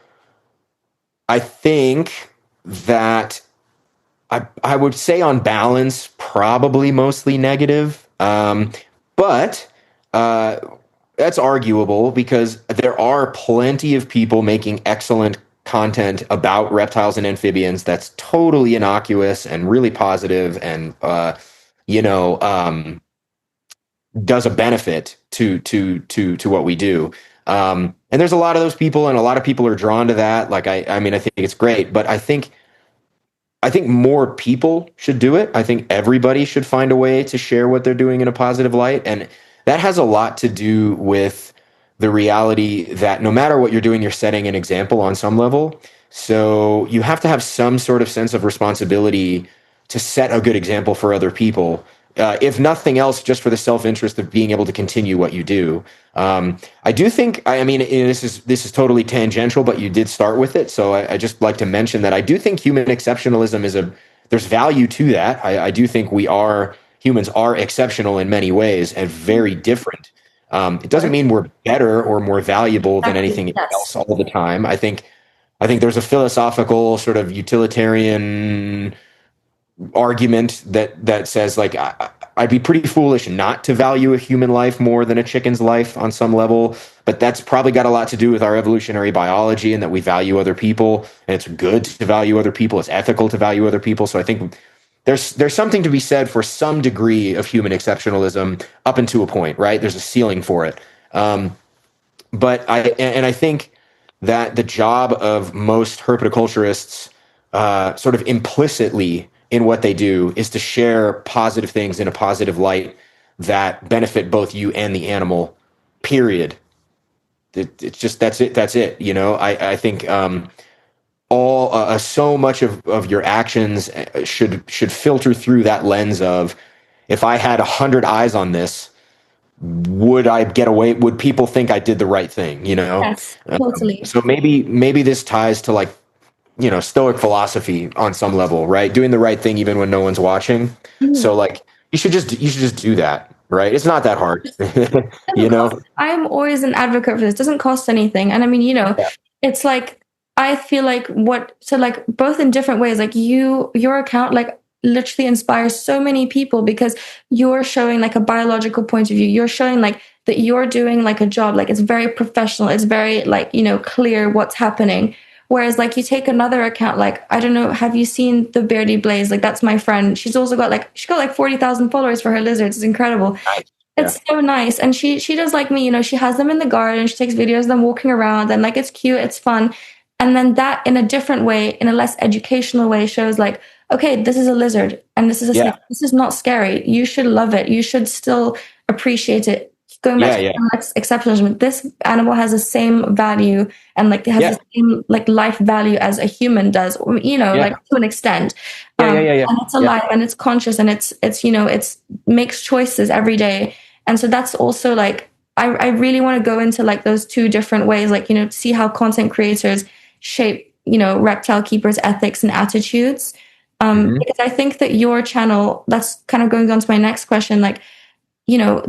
I think that I would say on balance, probably mostly negative. But that's arguable because there are plenty of people making excellent content about reptiles and amphibians that's totally innocuous and really positive and does a benefit to what we do. And there's a lot of those people, and a lot of people are drawn to that. Like, I mean, I think it's great, but I think more people should do it. I think everybody should find a way to share what they're doing in a positive light. And that has a lot to do with the reality that no matter what you're doing, you're setting an example on some level. So you have to have some sort of sense of responsibility to set a good example for other people. If nothing else, just for the self-interest of being able to continue what you do. I do think, I mean, this is totally tangential, but you did start with it. So I just like to mention that I do think human exceptionalism there's value to that. I do think humans are exceptional in many ways and very different. It doesn't mean we're better or more valuable than anything else all the time. I think there's a philosophical sort of utilitarian argument that says like I'd be pretty foolish not to value a human life more than a chicken's life on some level, but that's probably got a lot to do with our evolutionary biology and that we value other people, and it's good to value other people, it's ethical to value other people. So I think there's something to be said for some degree of human exceptionalism up into a point, right? There's a ceiling for it. But I think that the job of most herpetoculturists sort of implicitly in what they do is to share positive things in a positive light that benefit both you and the animal, period. It's just, that's it, you know. I think all so much of your actions should filter through that lens of, if I had 100 eyes on this, would I get away? Would people think I did the right thing? You know. Yes, totally. So maybe this ties to, like, you know, Stoic philosophy on some level, right? Doing the right thing even when no one's watching. Mhm. So, like, you should just do that, right? It's not that hard, you Doesn't know. cost, I'm always an advocate for this. Doesn't cost anything. And I mean, Yeah. it's like I feel like like both in different ways, like your account like literally inspires so many people because you're showing like a biological point of view. You're showing like that you're doing like a job, like it's very professional, it's very like, clear what's happening. Whereas like you take another account, like I don't know, have you seen the Beardy Blaze? Like that's my friend. She got like 40,000 followers for her lizards. It's incredible. Nice. Yeah. It's so nice. And she does like me, she has them in the garden, she takes videos of them walking around and like it's cute, it's fun. And then that in a different way, in a less educational way, shows like, okay, this is a lizard and this is a Yeah. snake. This is not scary. You should love it. You should still appreciate it. Going back Yeah. to Yeah. exceptionalism, this animal has the same value and like it has Yeah. the same like life value as a human does, Yeah. like to an extent. Yeah. Yeah. Yeah. Yeah. And it's Yeah. alive and it's conscious and it's makes choices every day. And so that's also like I really want to go into like those two different ways, like, see how content creators shape, reptile keepers' ethics and attitudes. Mhm. Because I think that your channel, that's kind of going on to my next question, like, you know,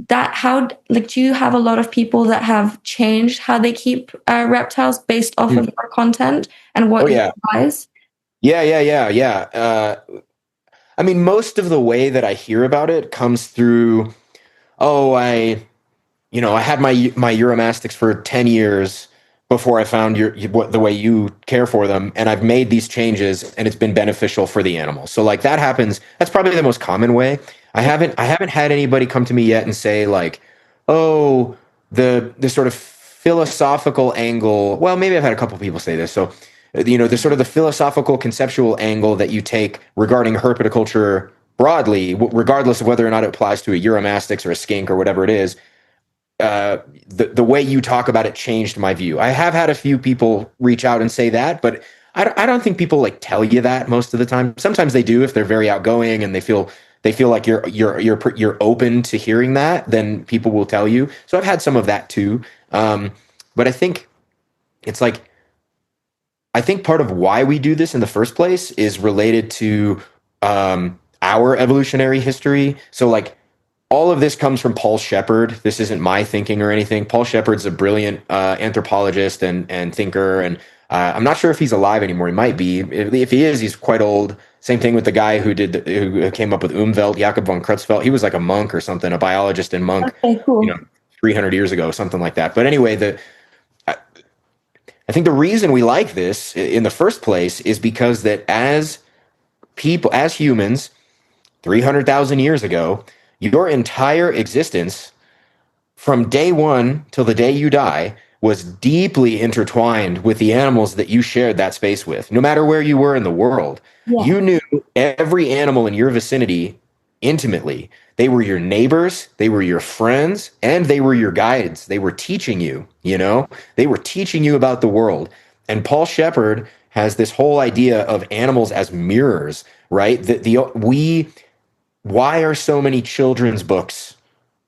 that how like do you have a lot of people that have changed how they keep reptiles based off of Mm. your content and Oh what you yeah. advise? Yeah. Yeah. Yeah. Yeah. I mean, most of the way that I hear about it comes through, oh, I had my Uromastics for 10 years before I found what the way you care for them, and I've made these changes and it's been beneficial for the animal. So, like, that happens. That's probably the most common way. I haven't had anybody come to me yet and say, like, oh, the sort of philosophical angle. Well, maybe I've had a couple people say this. So, the sort of the philosophical conceptual angle that you take regarding herpetoculture broadly, regardless of whether or not it applies to a Uromastyx or a skink or whatever it is, the way you talk about it changed my view. I have had a few people reach out and say that, but I don't think people like tell you that most of the time. Sometimes they do if they're very outgoing and they feel like you're open to hearing that, then people will tell you. So I've had some of that too. But I think it's like, I think part of why we do this in the first place is related to our evolutionary history. So, like, all of this comes from Paul Shepard. This isn't my thinking or anything. Paul Shepard's a brilliant anthropologist and thinker, and I'm not sure if he's alive anymore. He might be. If he is, he's quite old. Same thing with the guy who came up with Umwelt, Jakob von Creutzfeldt. He was like a monk or something, a biologist and monk, Okay, you know, cool. 300 years ago, something like that. But anyway, I, I think the reason we like this in the first place is because that as people, as humans, 300,000 years ago, your entire existence from day one till the day you die was deeply intertwined with the animals that you shared that space with. No matter where you were in the world, Yeah, you knew every animal in your vicinity intimately. They were your neighbors, they were your friends, and they were your guides. They were teaching you, they were teaching you about the world. And Paul Shepard has this whole idea of animals as mirrors, right? Why are so many children's books?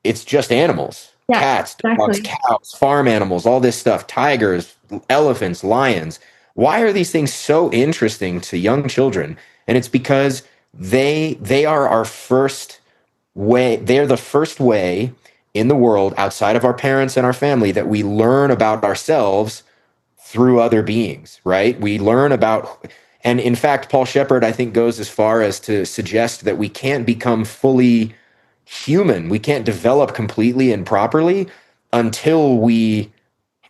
It's just animals, yeah, cats, dogs, exactly. cows, farm animals, all this stuff, tigers, elephants, lions. Why are these things so interesting to young children? And it's because they are our first way, they're the first way in the world outside of our parents and our family that we learn about ourselves through other beings, right? We learn about, and in fact, Paul Shepard, I think, goes as far as to suggest that we can't become fully human. We can't develop completely and properly until we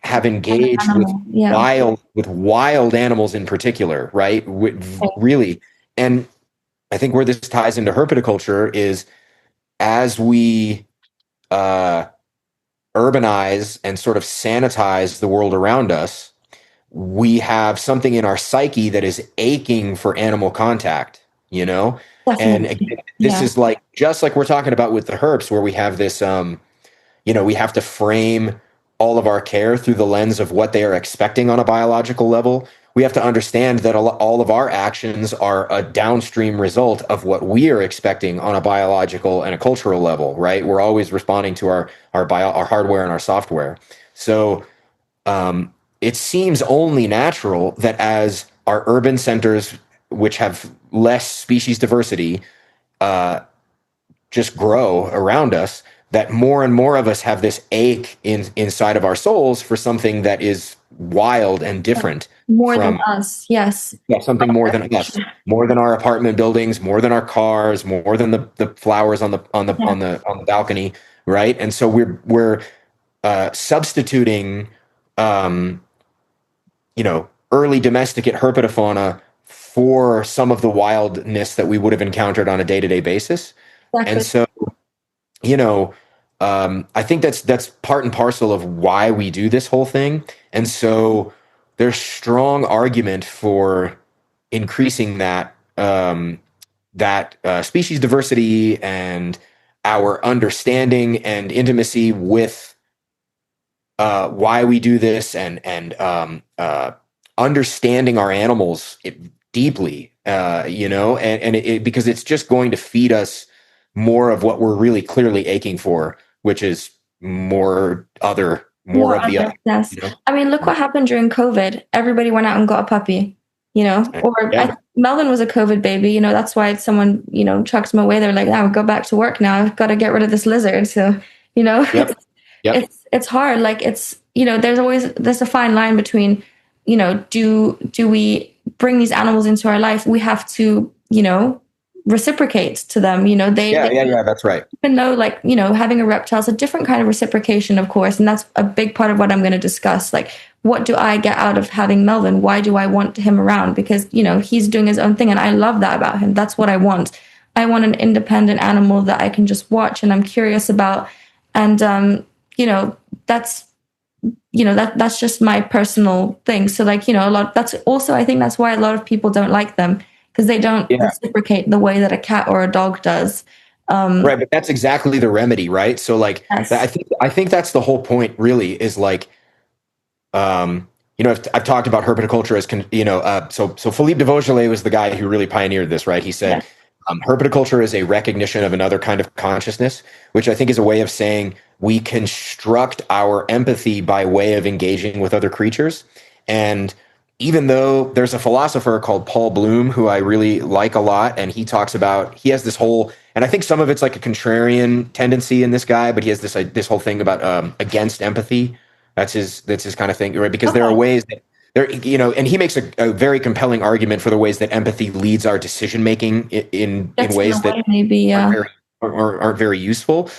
have An engaged with animal. Yeah. wild animals in particular, right? Okay. Really. And I think where this ties into herpetoculture is, as we uh, urbanize and sort of sanitize the world around us, we have something in our psyche that is aching for animal contact. you know? And Definitely. again, this Yeah. is like just like we're talking about with the herps, where we have this we have to frame all of our care through the lens of what they are expecting on a biological level. We have to understand that all of our actions are a downstream result of what we are expecting on a biological and a cultural level, right? We're always responding to our hardware and our software. So it seems only natural that as our urban centers, which have less species diversity, uh, just grow around us, that more and more of us have this ache inside of our souls for something that is wild and different More than from, us. Yes. yeah, something more than us, more than our apartment buildings, more than our cars, more than the flowers Yeah. on the balcony, right? And so we're substituting um, early domesticate herpetofauna for some of the wildness that we would have encountered on a day-to-day basis. And Exactly. so, you know, I think that's part and parcel of why we do this whole thing. And so there's strong argument for increasing that species diversity and our understanding and intimacy with why we do this, and understanding our animals deeply, because it's just going to feed us more of what we're really clearly aching for, which is more More of the other, other, yes. you know? I mean, look what happened during COVID. Everybody went out and got a puppy, or Yeah. Melvin was a COVID baby, that's why someone, chucked him away. They're like, now go back to work now. I've got to get rid of this lizard. So, Yep. Yep. it's hard. Like there's a fine line between, do we bring these animals into our life? We have to, reciprocate to them. Yeah. Yeah. Yeah. That's right. Even though, like, having a reptile is a different kind of reciprocation, of course, and that's a big part of what I'm going to discuss. Like, what do I get out of having Melvin? Why do I want him around? Because he's doing his own thing, and I love that about him. That's what I want. I want an independent animal that I can just watch and I'm curious about. And that's that's just my personal thing. So, like, a lot, that's also, I think that's why a lot of people don't like them, because they don't Yeah. reciprocate the way that a cat or a dog does. Right. But that's exactly the remedy, right? So like Yes. I think that's the whole point really is like, I've talked about herpetoculture as, so Philippe de Vaugelet was the guy who really pioneered this, right? He Yeah. said, herpetoculture is a recognition of another kind of consciousness, which I think is a way of saying we construct our empathy by way of engaging with other creatures. And even though there's a philosopher called Paul Bloom, who I really like a lot, and he has this whole, and I think some of it's like a contrarian tendency in this guy, but he has this whole thing about against empathy. That's his kind of thing, right? Because there are Okay. ways that and he makes a very compelling argument for the ways that empathy leads our decision making in Gets in the ways that way, maybe. aren't Yeah. very aren't very useful.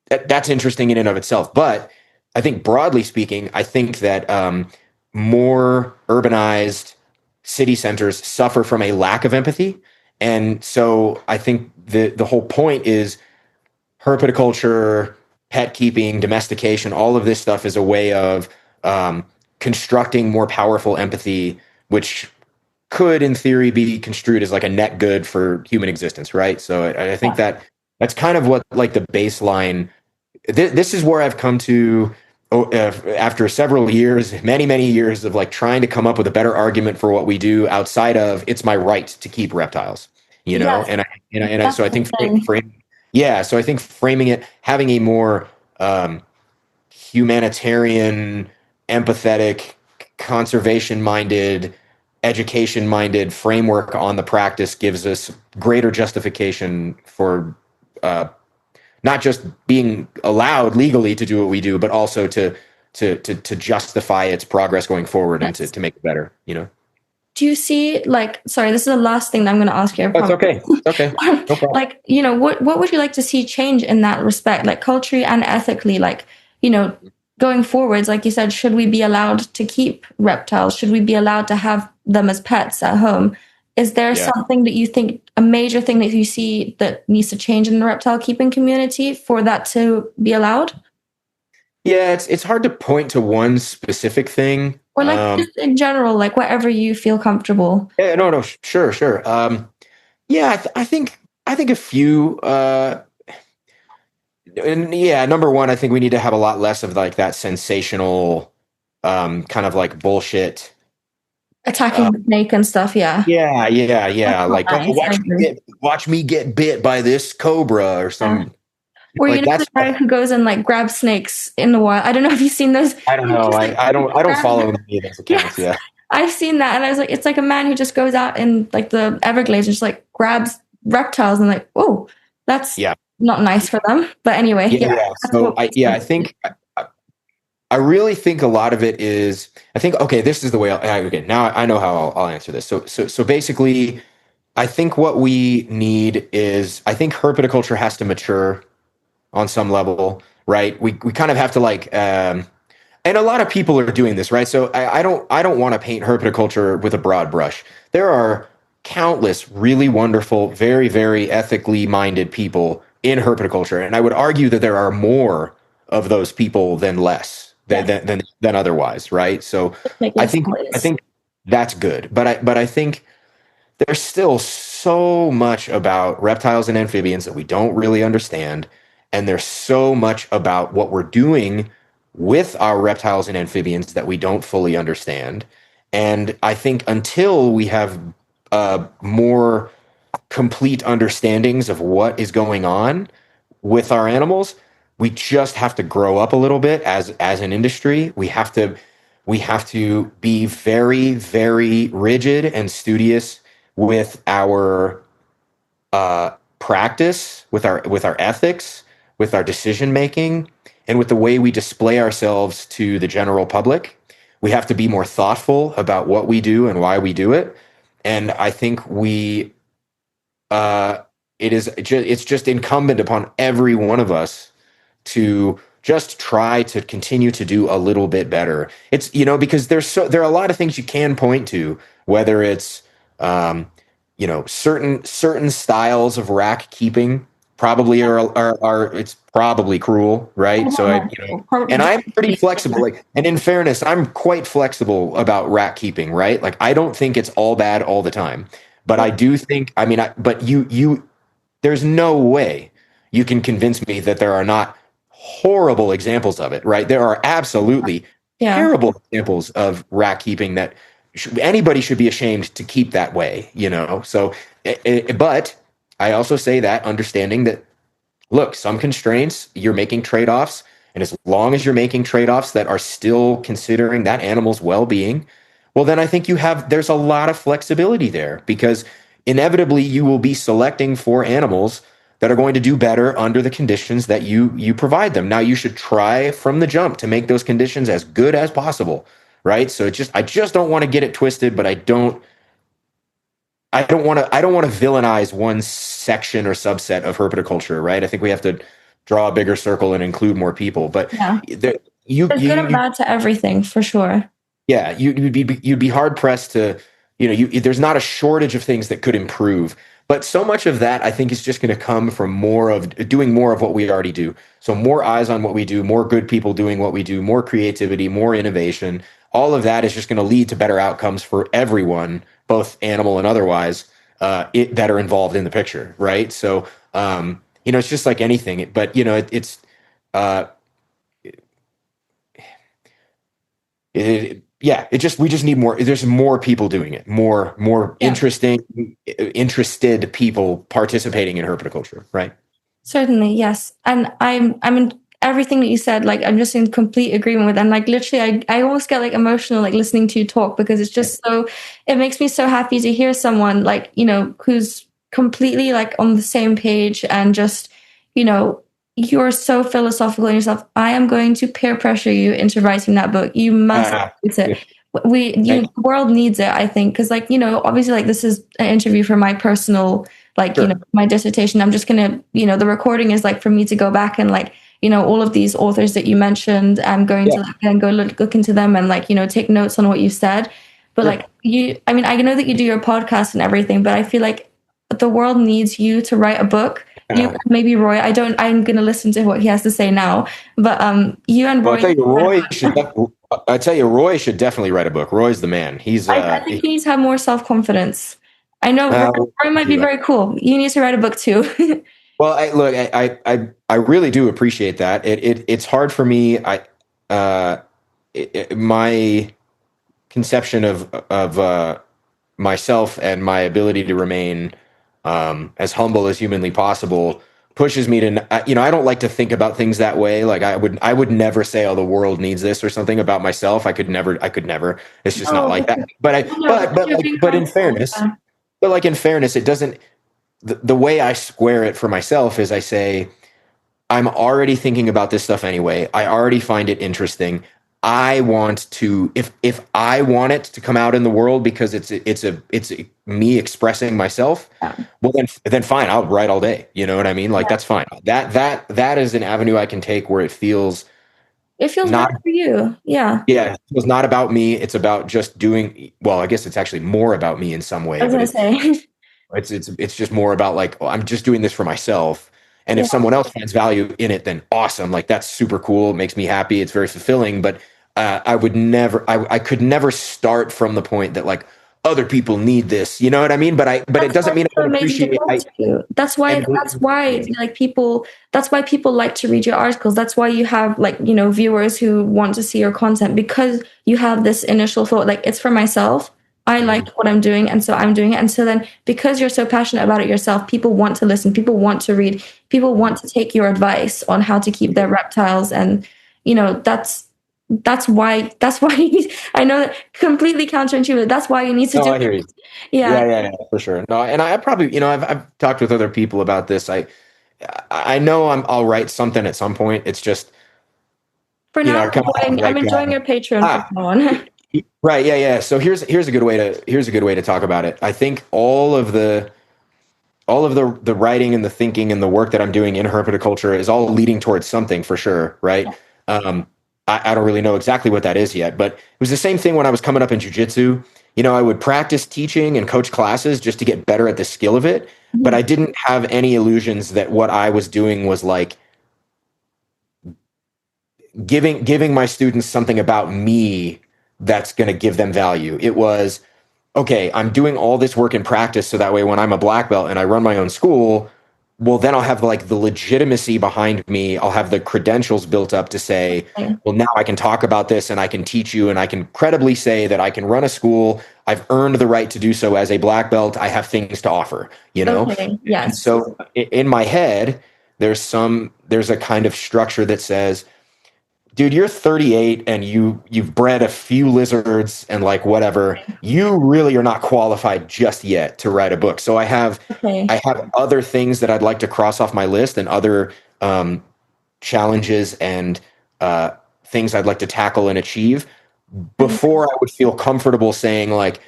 That's interesting in and of itself. But I think broadly speaking, I think that more urbanized city centers suffer from a lack of empathy, and so I think the whole point is herpetoculture, pet keeping, domestication, all of this stuff is a way of um, constructing more powerful empathy, which could, in theory, be construed as like a net good for human existence, right? So I think Yeah. that that's kind of what like the baseline. This is where I've come to after several years, many years of like trying to come up with a better argument for what we do outside of it's my right to keep reptiles, Yes, so that's I the think thing. yeah, so I think framing it, having a more um, humanitarian, empathetic, conservation minded, education minded framework on the practice gives us greater justification for uh, not just being allowed legally to do what we do, but also to justify its progress going forward and Yes. to make it better. You know, Do you see, like, sorry, this is the last thing that I'm going to ask you, I oh, it's promise. okay, it's okay, no problem. Like, what would you like to see change in that respect, like culturally and ethically? Like, going forwards, like you said, should we be allowed to keep reptiles? Should we be allowed to have them as pets at home? Is there Yeah. something that you think, a major thing that you see that needs to change in the reptile keeping community for that to be allowed? Yeah, it's hard to point to one specific thing. Or like just in general, like whatever you feel comfortable. Yeah, no, sure, sure. Yeah, I think a few. And yeah, number one, I think we need to have a lot less of like that sensational, kind of like bullshit. Attacking Uh, the snake and stuff, yeah. yeah, yeah, That's yeah. not Like, oh, nice. I agree. watch me get bit by this cobra or Yeah. some Or like the that's. guy who goes and like grabs snakes in the wild. I don't know if you've seen those. I don't He know. just like I don't grabs. follow any of those accounts. Yes, Yeah, I've seen that, and I was like, it's like a man who just goes out in like the Everglades and just like grabs reptiles and like, oh, that's yeah, not nice for them. But anyway, yeah, yeah, yeah. that's So what. I think I really think a lot of it is. I think okay, this is the way. Okay, now I know how I'll answer this. So basically, I think what we need is I think herpetoculture has to mature on some level, right? We kind of have to like, and a lot of people are doing this, right? So I don't want to paint herpetoculture with a broad brush. There are countless really wonderful, very ethically minded people in herpetoculture, and I would argue that there are more of those people than less Yes, than otherwise, right? So make less I noise. think that's good, but I think there's still so much about reptiles and amphibians that we don't really understand. And there's so much about what we're doing with our reptiles and amphibians that we don't fully understand. And I think until we have more complete understandings of what is going on with our animals, we just have to grow up a little bit as an industry. We have to be very rigid and studious with our practice, with our ethics, with our decision making, and with the way we display ourselves to the general public. We have to be more thoughtful about what we do and why we do it. And I think we uh, it's just incumbent upon every one of us to just try to continue to do a little bit better. It's because there are a lot of things you can point to, whether it's um, certain styles of rack keeping probably are it's probably cruel, right? So I and I'm pretty flexible. Like, and in fairness, I'm quite flexible about rack keeping, right? Like, I don't think it's all bad all the time, but I do think. I mean, but there's no way you can convince me that there are not horrible examples of it, right? There are absolutely Yeah, terrible examples of rack keeping that anybody should be ashamed to keep that way. So, but I also say that understanding that, look, some constraints, you're making trade offs. And as long as you're making trade offs that are still considering that animal's well being, well, then I think there's a lot of flexibility there because inevitably you will be selecting for animals that are going to do better under the conditions that you provide them. Now, you should try from the jump to make those conditions as good as possible, right? So I just don't want to get it twisted, but I don't want to villainize one section or subset of herpetoculture, right? I think we have to draw a bigger circle and include more people. But yeah. there, you There's good and you bad to everything for sure. yeah, you'd be hard pressed to, there's not a shortage of things that could improve, but so much of that I think is just going to come from more of doing more of what we already do. So more eyes on what we do, more good people doing what we do, more creativity, more innovation. All of that is just going to lead to better outcomes for everyone, both animal and otherwise, that are involved in the picture, right? So, it's just like anything, but it's uh, yeah, we just need more. There's more people doing it, more Yeah. interested people participating in herpetoculture, right? Certainly, yes. And I'm in everything that you said, like I'm just in complete agreement with. And like literally I almost get like emotional like listening to you talk because it's just so it makes me so happy to hear someone like, who's completely like on the same page and just, you know, you're so philosophical in yourself. I am going to peer pressure you into writing that book. You must write Yeah. it. The world needs it, I think, because like, obviously like this is an interview for my personal like Sure. my dissertation. I'm just gonna the recording is like for me to go back and like all of these authors that you mentioned. I'm going Yeah. to like, and go look into them and like take notes on what you said. But Sure. like I mean, I know that you do your podcast and everything, but I feel like the world needs you to write a book. You Yeah. maybe Roy. I'm gonna listen to what he has to say now. But you and Well, Roy. I tell you, Roy should definitely write a book. Roy's the man. I think he needs to have more self confidence. I know Uh, Roy might be very cool. You need to write a book too. well, I really do appreciate that. It's hard for me. My conception of myself and my ability to remain as humble as humanly possible pushes me to, I don't like to think about things that way. Like I would never say, oh, the world needs this or something about myself. I could never. It's just not No, like that. But no, because you're being but in humble. fairness, Yeah. it doesn't. The way I square it for myself is I say, I'm already thinking about this stuff anyway. I already find it interesting. I want to, if I want it to come out in the world because it's me expressing myself, Yeah. well then fine, I'll write all day. You know what I mean? Like that's fine. That is an avenue I can take where it feels It feels right not, for you. Yeah. yeah, it feels not about me. It's about just doing, well, I guess it's actually more about me in some I way, was but gonna say. it's just more about like, oh, I'm just doing this for myself. And if Yeah. someone else finds value in it, then awesome. Like that's super cool. It makes me happy. It's very fulfilling. But I could never start from the point that like other people need this. You know what I mean? But it That's doesn't why mean it's I so don't amazing to appreciate. talk to you. That's why like people that's why people like to read your articles. That's why you have like, viewers who want to see your content because you have this initial thought, like it's for myself. I like what I'm doing, and so I'm doing it. And so then because you're so passionate about it yourself, people want to listen, people want to read, people want to take your advice on how to keep their reptiles. And that's why I know that completely counterintuitive. That's why you need to No, do I hear it. you. Yeah. Yeah, for sure. No, and I probably, I've talked with other people about this. I know I'll write something at some point. It's just, For now, I I'm kind of have I'm like, enjoying your Patreon from ah, now on. right, yeah. So here's a good way to talk about it. I think all of the writing and the thinking and the work that I'm doing in herpetoculture is all leading towards something for sure, right? Um, I don't really know exactly what that is yet, but it was the same thing when I was coming up in jujitsu. I would practice teaching and coach classes just to get better at the skill of it, but Mhm. I didn't have any illusions that what I was doing was like giving my students something about me that's going to give them value. It was, okay, I'm doing all this work in practice so that way when I'm a black belt and I run my own school, well, then I'll have like the legitimacy behind me. I'll have the credentials built up to say, Okay. well, now I can talk about this and I can teach you and I can credibly say that I can run a school. I've earned the right to do so as a black belt. I have things to offer, you know? Okay. And Yes. so in my head, there's a kind of structure that says, dude, you're 38 and you've bred a few lizards and like whatever. You really are not qualified just yet to write a book. So Okay. I have other things that I'd like to cross off my list and other um, challenges and uh, things I'd like to tackle and achieve before I would feel comfortable saying like,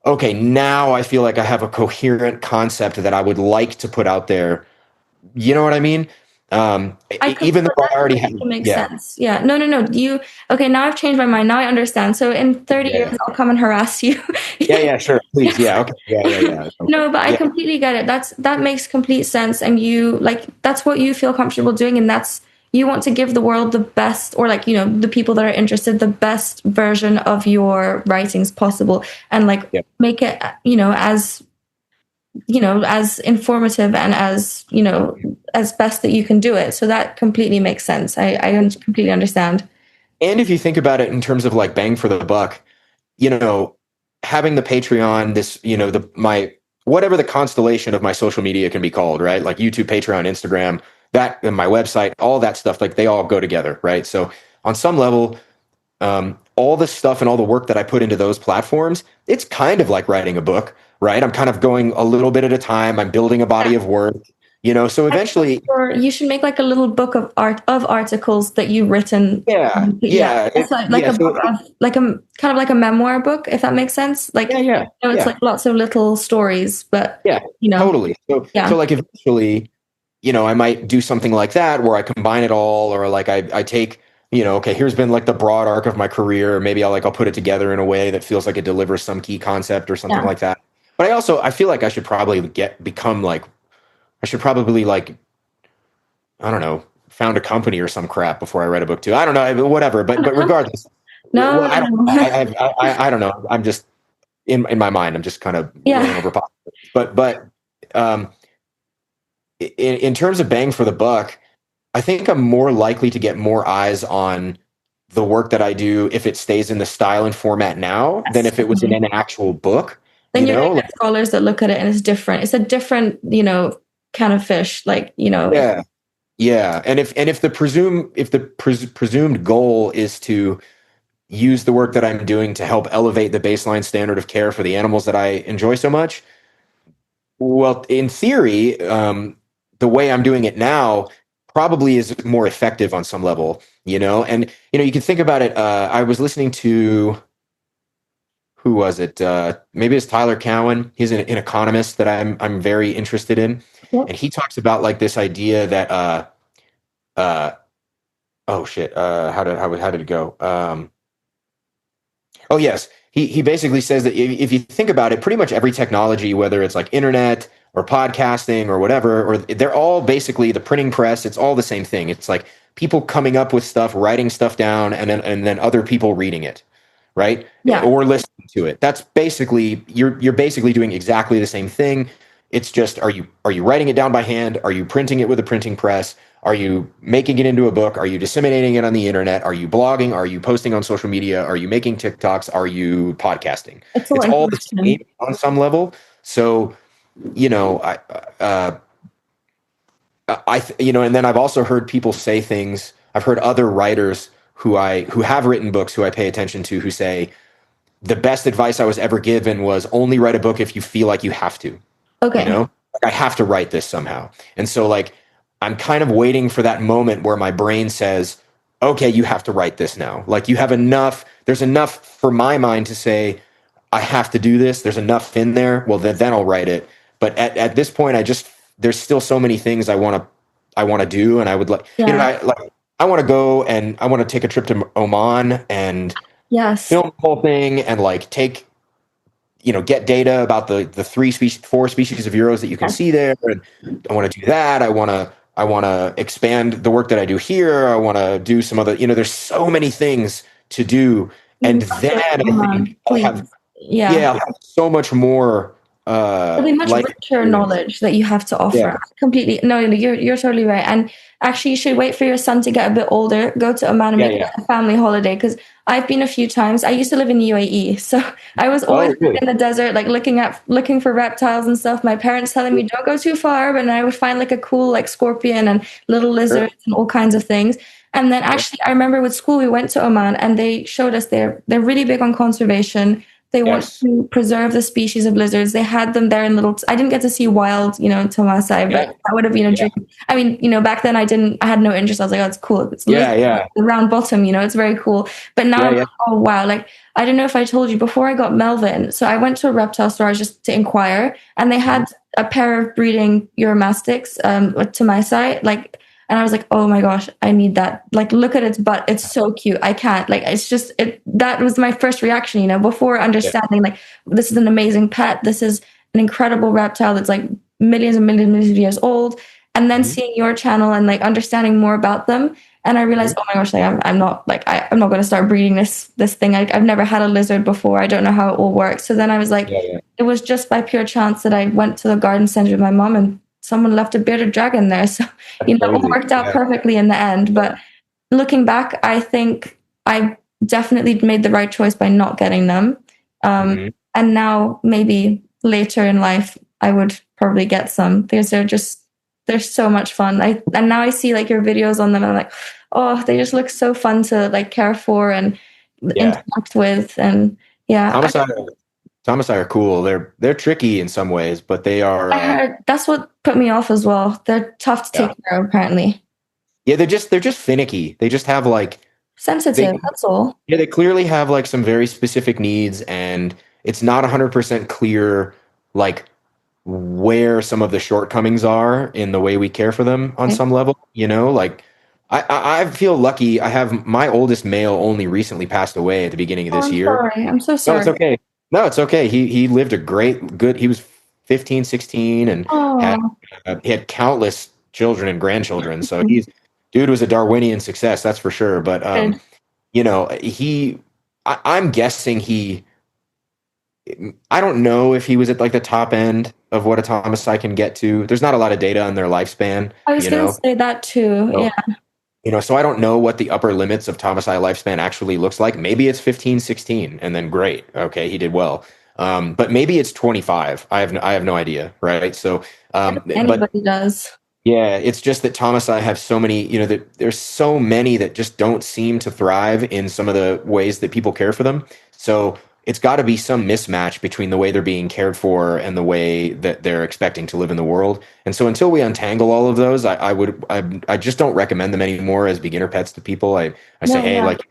okay, now I feel like I have a coherent concept that I would like to put out there. You know what I mean? Even though I That already have, completely makes yeah. sense. Yeah. No, no, no. Okay, now I've changed my mind. Now I understand. So in 30 Yeah, years, yeah. I'll come and harass you. Yeah, sure. Please. Yeah, okay. Yeah. Okay. No, but I Yeah, completely get it. That makes complete sense. And that's what you feel comfortable doing. And you want to give the world the best, or like, the people that are interested, the best version of your writings possible. And like yeah. make it, as informative and as best that you can do it. So that completely makes sense. I completely understand. And if you think about it in terms of like bang for the buck, you know, having the Patreon, this, my whatever the constellation of my social media can be called, right? Like YouTube, Patreon, Instagram, that and my website, all that stuff, like they all go together, right? So on some level, all the stuff and all the work that I put into those platforms, it's kind of like writing a book, right? I'm kind of going a little bit at a time. I'm building a body of work, so eventually, Or you should make like a little book of articles that you've written. yeah, Yeah, it's like yeah, a so book of like a kind of like a memoir book, if that makes sense. Like, it's yeah, like lots of little stories, but yeah, totally. So yeah, like eventually, I might do something like that where I combine it all, or like I take, okay, here's been like the broad arc of my career. Maybe I'll put it together in a way that feels like it delivers some key concept or something yeah. like that. But I feel like I should probably become like, I should probably like, I don't know, found a company or some crap before I read a book too. I don't know, whatever. But regardless, well, No, I don't, no. I don't know. I'm just in my mind, I'm just kind of Yeah. going over pop. but um, in terms of bang for the buck, I think I'm more likely to get more eyes on the work that I do if it stays in the style and format now than Yes, if it was in an actual book. then You you're gonna know, like, get scholars that look at it and it's different. It's a different, kind of fish. Like, yeah, yeah. And if the presumed goal is to use the work that I'm doing to help elevate the baseline standard of care for the animals that I enjoy so much, well, in theory, the way I'm doing it now probably is more effective on some level, and you can think about it. I was listening to, who was it? Maybe it's Tyler Cowen. He's an economist that I'm very interested in, Yep. and he talks about like this idea that uh oh shit, how did it go? Oh yes, he basically says that if you think about it, pretty much every technology, whether it's like internet or podcasting or whatever, or they're all basically the printing press. It's all the same thing. It's like people coming up with stuff, writing stuff down, and then other people reading it, right? Yeah. Or listening to it. That's basically you're basically doing exactly the same thing. It's just are you writing it down by hand? Are you printing it with a printing press? Are you making it into a book? Are you disseminating it on the internet? Are you blogging? Are you posting on social media? Are you making TikToks? Are you podcasting? It's all It's all the information. same on some level. So, you know, and then I've also heard people say things. I've heard other writers who have written books who I pay attention to who say the best advice I was ever given was only write a book if you feel like you have to. you Okay. know like I have to write this somehow. And so like I'm kind of waiting for that moment where my brain says, okay, you have to write this now. Like there's enough for my mind to say I have to do this. There's enough in there. Well, then I'll write it. But at this point, there's still so many things I want to do. And I would Yeah. I want to go and I want to take a trip to Oman and Yes. film the whole thing and like get data about the four species of euros that you can Yes. see there. And I want to do that. I want to expand the work that I do here. I want to do some other, there's so many things to do. You And must then go to I Oman, think please. Yeah. I'll have so much more, There'll be much life richer experience. knowledge that you have to Yeah. offer. Completely. No, you're totally right. And actually, you should wait for your son to get a bit older, go to Oman and Yeah. make it Yeah. a family holiday. Because I've been a few times. I used to live in the UAE, so I was always Oh, really? in the desert, like looking for reptiles and stuff. My parents telling me don't go too far, but then I would find like a cool like scorpion and little Sure. lizards and all kinds of things. And then Yeah. actually, I remember with school we went to Oman and they showed us they're really big on conservation. They want Yes. to preserve the species of lizards. They had them there in little. I didn't get to see wild, Tomasai, but Yeah. that would have been a Yeah. dream. I mean, back then I didn't. I had no interest. I was like, oh, it's cool. It's Yeah. lizard, Yeah. the round bottom. It's very cool. But now Yeah. I'm Yeah. like, oh wow. Like I don't know if I told you before I got Melvin. So I went to a reptile store just to inquire, and they Mhm. had a pair of breeding Uromastyx to my site. Like, and I was like, oh my gosh, I need that. Like, look at its butt. It's so cute. I can't. Like, it's just it. That was my first reaction. Before Yeah. understanding like this is an amazing pet. This is an incredible reptile that's like millions and millions and millions of years old. And then Mhm. seeing your channel and like understanding more about them, and I Mhm. realized, oh my gosh, like I'm not like I'm not going to start breeding this thing. I've never had a lizard before. I don't know how it all works. So then I was like, Yeah. Yeah. it was just by pure chance that I went to the garden center with my mom and someone left a bearded dragon there. So That's it all crazy. worked out Yeah. perfectly in the end. But looking back, I think I definitely made the right choice by not getting them. Um, Mhm. and now maybe later in life, I would probably get some because they're so much fun. And now I see like your videos on them, and I'm like, oh, they just look so fun to like care for and Yeah. interact with. And yeah, Homicide. Homicide are cool. They're tricky in some ways, but they are. I heard that's what put me off as well. They're tough to Yeah. take care of, apparently. Yeah, they're just finicky. They just have like they Sensitive, that's all. yeah, they clearly have like some very specific needs, and it's not 100% clear like where some of the shortcomings are in the way we care for them on Okay. some level, like I feel lucky. I have my oldest male only recently passed away at the beginning of Oh, this I'm year. sorry. I'm so No, it's sorry. okay. No, it's okay. He lived a good. He was 15, 16, and had Oh, he had countless children and grandchildren. So dude was a Darwinian success, that's for sure. But good. he I'm guessing I don't know if he was at like the top end of what a Thomasai can get to. There's not a lot of data on their lifespan, I was you gonna know. say that too. Yeah. So, so I don't know what the upper limits of Thomasai lifespan actually looks like. Maybe it's 15, 16, and then great. Okay, he did well. But maybe it's 25. I have no idea, right? So, I don't think but anybody does. yeah, it's just that Thomasai have so many, that there's so many that just don't seem to thrive in some of the ways that people care for them. So it's got to be some mismatch between the way they're being cared for and the way that they're expecting to live in the world. And so until we untangle all of those, I just don't recommend them anymore as beginner pets to people. I say, No, hey, yeah. like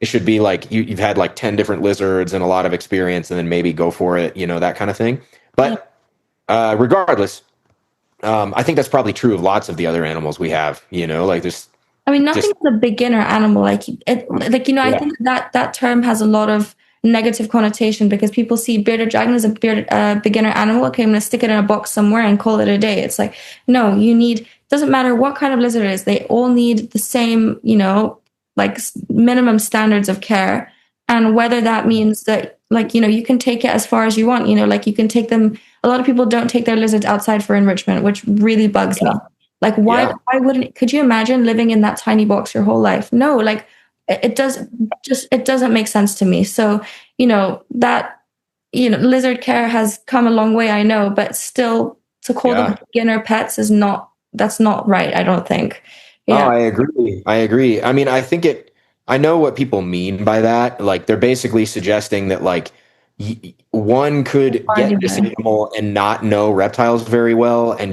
it should be like you've had like 10 different lizards and a lot of experience, and then maybe go for it, that kind of thing. Yeah. But regardless, I think that's probably true of lots of the other animals we have, like there's I mean, nothing just, is a beginner animal. I yeah, think that term has a lot of negative connotation because people see bearded dragon as a beginner animal. Okay, I'm gonna stick it in a box somewhere and call it a day. It's like, no, you need, doesn't matter what kind of lizard it is, they all need the same, like minimum standards of care. And whether that means that, like, you can take it as far as you want, like you can take them. A lot of people don't take their lizards outside for enrichment, which really bugs me. yeah, Like, yeah. why wouldn't, could you imagine living in that tiny box your whole life? No, like it does just, it doesn't make sense to me. So, that, lizard care has come a long way, I know, but still to call them Yeah. beginner pets is not, that's not right, I don't think. Oh, Yeah. I agree. I agree. I mean, I know what people mean by that. Like, they're basically suggesting that, like, one could get this Argument. animal and not know reptiles very well, and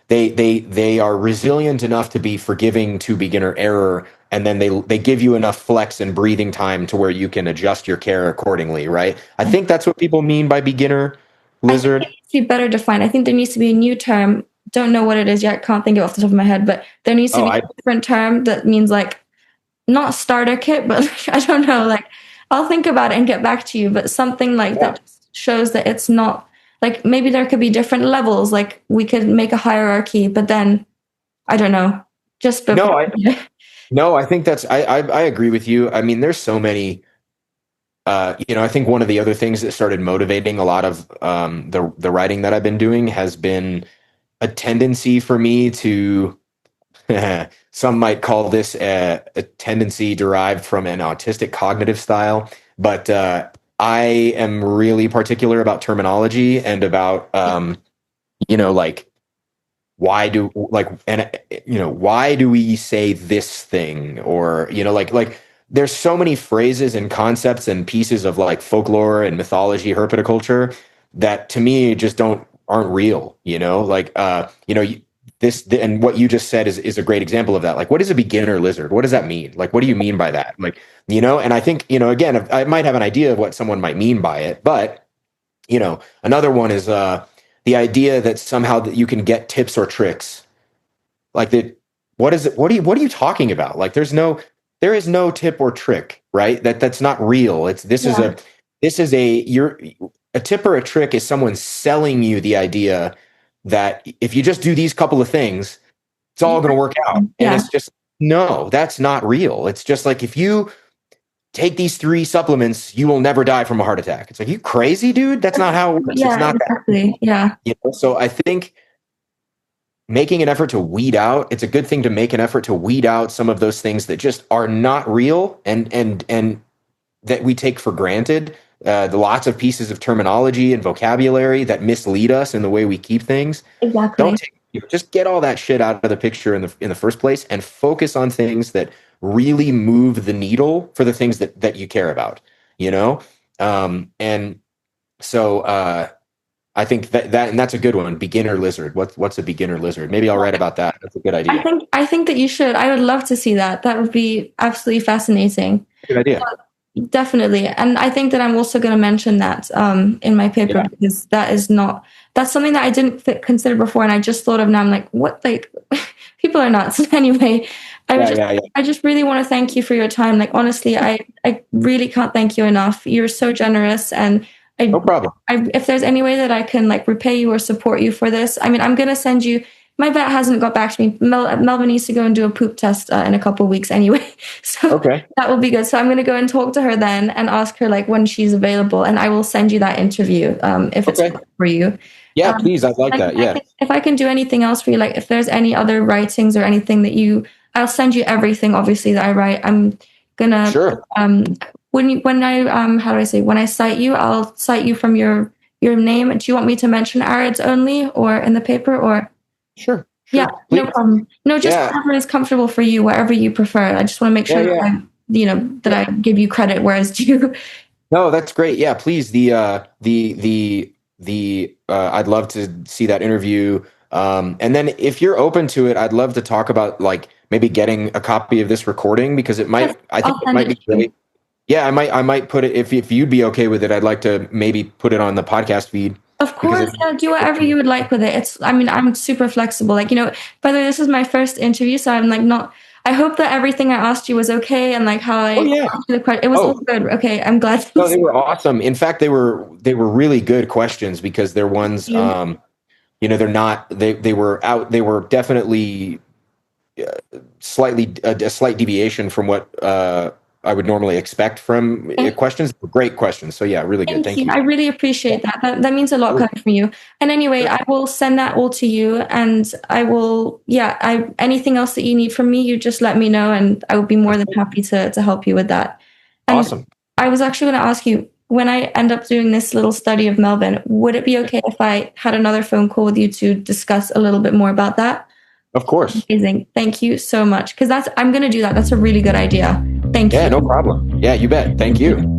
they are resilient enough to be forgiving to beginner error, and then they give you enough flex and breathing time to where you can adjust your care accordingly, right? I think that's what people mean by beginner I think it lizard. needs to be better defined. I think there needs to be a new term. Don't know what it is yet. Can't think of it off the top of my head, but there needs to Oh, be I a different term that means like not starter kit, but like, I don't know. Like I'll think about it and get back to you. But something like yeah. that shows that it's not like maybe there could be different levels. Like we could make a hierarchy, but then I don't know. Just No, before. I no, I think I agree with you. I mean, there's so many. I think one of the other things that started motivating a lot of the writing that I've been doing has been a tendency for me to, some might call this a tendency derived from an autistic cognitive style, but I am really particular about terminology and about like why do we say this thing, or like there's so many phrases and concepts and pieces of like folklore and mythology, herpetoculture, that to me just aren't real, like and what you just said is a great example of that. Like, what is a beginner lizard? What does that mean? Like, what do you mean by that? Like, and I think, again, I might have an idea of what someone might mean by it, but another one is the idea that somehow that you can get tips or tricks. Like, that, what is it? What are you talking about? Like, there is no tip or trick, right? That's not real. Yeah. This is a tip or a trick is someone selling you the idea that if you just do these couple of things, it's all going to work out. And Yeah. it's just, no, that's not real. It's just like, if you take these 3 supplements, you will never die from a heart attack. It's like, you crazy, dude? That's not how it works. It's Yeah, not that exactly. simple. Yeah. So I think making an effort to weed out, it's a good thing to make an effort to weed out some of those things that just are not real, and that we take for granted. The lots of pieces of terminology and vocabulary that mislead us in the way we keep things. Don't Exactly. take, just get all that shit out of the picture in the first place, and focus on things that really move the needle for the things that you care about. You know, and so I think and that's a good one. Beginner lizard. What's a beginner lizard? Maybe I'll write about that. That's a good idea. I think that you should. I would love to see that. That would be absolutely fascinating. Good idea. Definitely. And I think that I'm also going to mention that in my paper Yeah. because that's something that I didn't consider before. And I just thought of now, I'm like, what? Like, people are nuts. Anyway, Yeah. Yeah. Yeah. I just really want to thank you for your time. Like, honestly, I really can't thank you enough. You're so generous. And No problem. if there's any way that I can like repay you or support you for this, I mean, I'm going to send you my vet hasn't got back to me. Melvin needs to go and do a poop test in a couple of weeks anyway, so Okay. that will be good. So I'm going to go and talk to her then and ask her like when she's available, and I will send you that interview if it's Okay. good for you. Yeah, Um, please. I'd like like that. Yeah. if I can do anything else for you, like if there's any other writings or anything that I'll send you everything obviously that I write. I'm gonna Sure. when I how do I say, when I cite you, I'll cite you from your name. Do you want me to mention Areds only or in the paper or? Sure. Yeah, Sure. no Please. problem. No, just Yeah. whatever is comfortable for you, whatever you prefer. I just want to make Yeah. sure that Yeah. that I give you credit where it's due. No, that's great. Yeah, please. I'd love to see that interview. And then if you're open to it, I'd love to talk about like maybe getting a copy of this recording because Yes, I think I'll it send might it be to you. really, yeah, I might put it if you'd be okay with it, I'd like to maybe put it on the podcast feed Of because course, yeah, do whatever you would like with it. I mean, I'm super flexible. Like, by the way, this is my first interview, so I'm like not, I hope that everything I asked you was okay and like how I oh yeah. answered the question. It was all Oh, good. Okay, I'm glad. no, they were awesome. In fact, they were really good questions because they're ones You. they're not they were definitely slightly a slight deviation from what I would normally expect from questions. Great questions. So yeah, really good. Thank Thank you. you. I really appreciate that. That means a lot Sure. coming from you. And anyway, Sure. I will send that all to you and I will, yeah, anything else that you need from me, you just let me know and I will be more than happy to help you with that. And Awesome. I was actually going to ask you, when I end up doing this little study of Melvin, would it be okay if I had another phone call with you to discuss a little bit more about that? Of course. Amazing. Thank you so much. Because I'm going to do that. That's a really good idea. Thank Yeah, you. no problem. Yeah, you bet. Thank you.